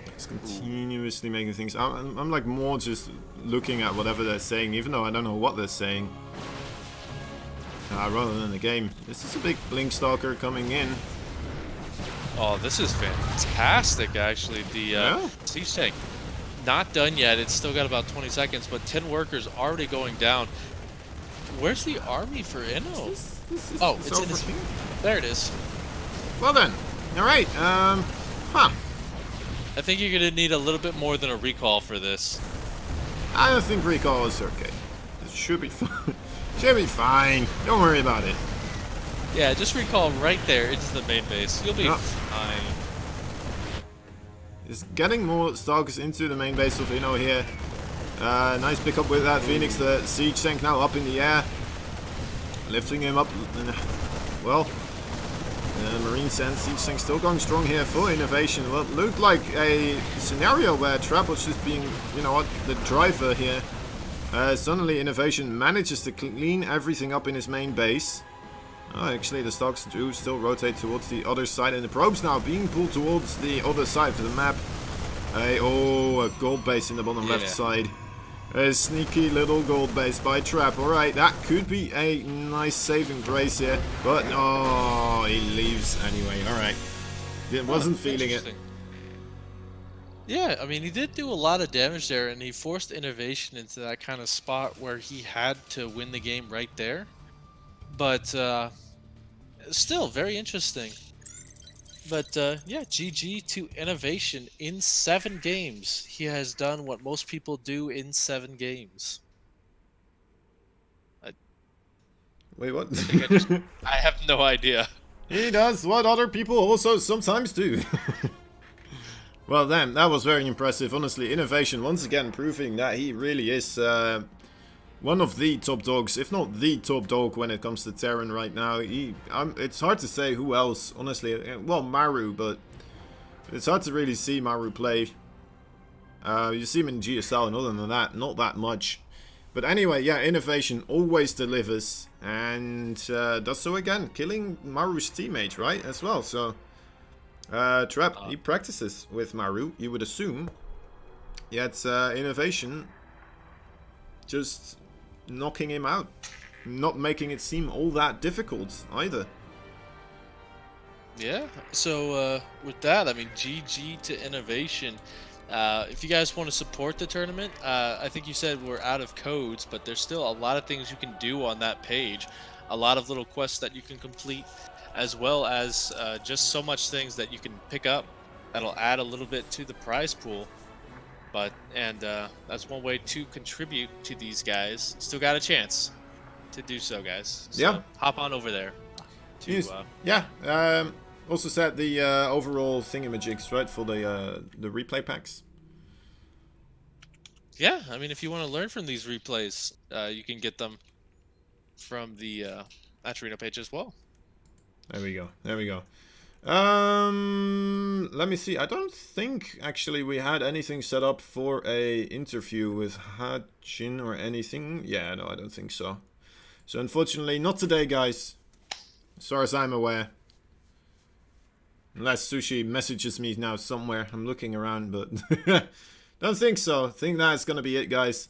Speaker 2: It's continuously making things. I'm like more just looking at whatever they're saying, even though I don't know what they're saying. Rather than the game. This is a big Blink Stalker coming in.
Speaker 3: Oh, this is fantastic, actually. The siege tank. Not done yet. It's still got about 20 seconds, but 10 workers already going down. Where's the army for Inno? Oh, it's in his... There it is.
Speaker 2: Well then. Alright, huh.
Speaker 3: I think you're going to need a little bit more than a recall for this.
Speaker 2: I don't think recall is okay. It should be fine. Should be fine. Don't worry about it.
Speaker 3: Yeah, just recall right there into the main base. You'll be fine.
Speaker 2: Is getting more Stalkers into the main base of Inno here. Nice pickup with that Phoenix. The siege tank now up in the air. Lifting him up. Well, Marine Sand siege tank still going strong here for INnoVation. What looked like a scenario where Trap was just being, you know what, the driver here. Suddenly INnoVation manages to clean everything up in his main base. Actually, the stocks do still rotate towards the other side, and the probes now being pulled towards the other side of the map. A gold base in the bottom left side. A sneaky little gold base by Trap. Alright, that could be a nice saving grace here. But, he leaves anyway. Alright. Wasn't feeling it.
Speaker 3: Yeah, I mean, he did do a lot of damage there, and he forced INnoVation into that kind of spot where he had to win the game right there. But, still, very interesting. But, yeah, GG to INnoVation in 7 games. He has done what most people do in 7 games.
Speaker 2: Wait, what?
Speaker 3: I have no idea.
Speaker 2: He does what other people also sometimes do. Well, then, that was very impressive. Honestly, INnoVation once again proving that he really is one of the top dogs, if not the top dog when it comes to Terran right now. It's hard to say who else, honestly. Well, Maru, but it's hard to really see Maru play. You see him in GSL, and other than that, not that much. But anyway, yeah, INnoVation always delivers, and does so again, killing Maru's teammate, right, as well, so... Trap, he practices with Maru, you would assume. Yet INnoVation just knocking him out. Not making it seem all that difficult either.
Speaker 3: Yeah, so with that, I mean, GG to INnoVation. If you guys want to support the tournament, I think you said we're out of codes, but there's still a lot of things you can do on that page. A lot of little quests that you can complete, as well as just so much things that you can pick up that'll add a little bit to the prize pool. But that's one way to contribute to these guys. Still got a chance to do so, guys. So
Speaker 2: yeah,
Speaker 3: hop on over there.
Speaker 2: Also set the overall thingamajigs, right, for the replay packs.
Speaker 3: Yeah, I mean, if you want to learn from these replays, you can get them from the Atrino page as well.
Speaker 2: There we go. There we go. Let me see. I don't think actually we had anything set up for a interview with Hachin or anything. Yeah, no, I don't think so. So unfortunately, not today, guys. As far as I'm aware. Unless Sushi messages me now somewhere. I'm looking around, but don't think so. I think that's gonna be it, guys.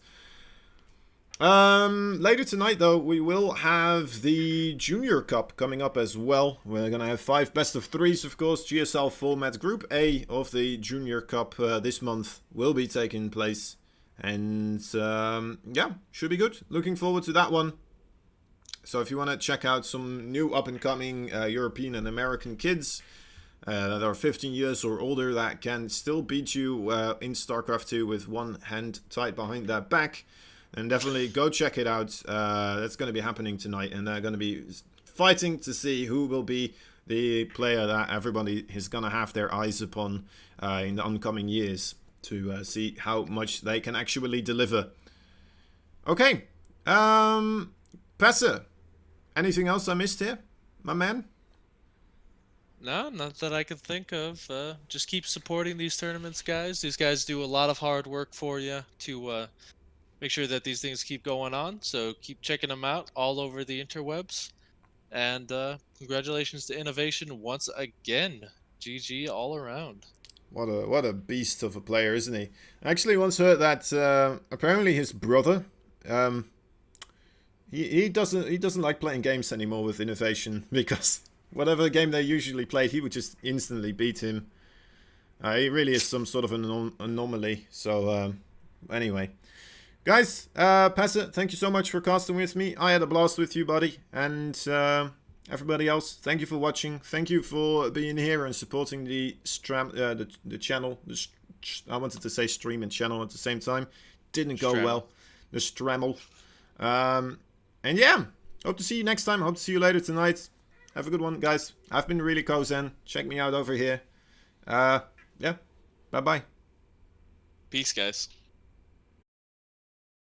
Speaker 2: Later tonight, though, we will have the Junior Cup coming up as well. We're gonna have 5 best of 3s, of course. GSL format. Group A of the Junior Cup this month will be taking place. And, yeah, should be good. Looking forward to that one. So if you want to check out some new up-and-coming European and American kids that are 15 years or older that can still beat you in StarCraft 2 with one hand tied behind their back, and definitely go check it out. That's going to be happening tonight, and they're going to be fighting to see who will be the player that everybody is going to have their eyes upon in the oncoming years to see how much they can actually deliver. Okay, Passer, anything else I missed here, my man?
Speaker 3: No, not that I could think of. Just keep supporting these tournaments, guys. These guys do a lot of hard work for you to make sure that these things keep going on. So keep checking them out all over the interwebs. And congratulations to INnoVation once again. GG all around.
Speaker 2: What a beast of a player, isn't he? I actually once heard that apparently his brother, he doesn't like playing games anymore with INnoVation because whatever game they usually played, he would just instantly beat him. He really is some sort of an anomaly. So anyway, guys, Passer, thank you so much for casting with me. I had a blast with you, buddy, and everybody else, thank you for watching. Thank you for being here and supporting the channel. I wanted to say stream and channel at the same time. Didn't go well. The Strammel. And yeah, hope to see you next time. Hope to see you later tonight. Have a good one, guys. I've been really Kozen. Check me out over here. Yeah. Bye-bye.
Speaker 3: Peace, guys.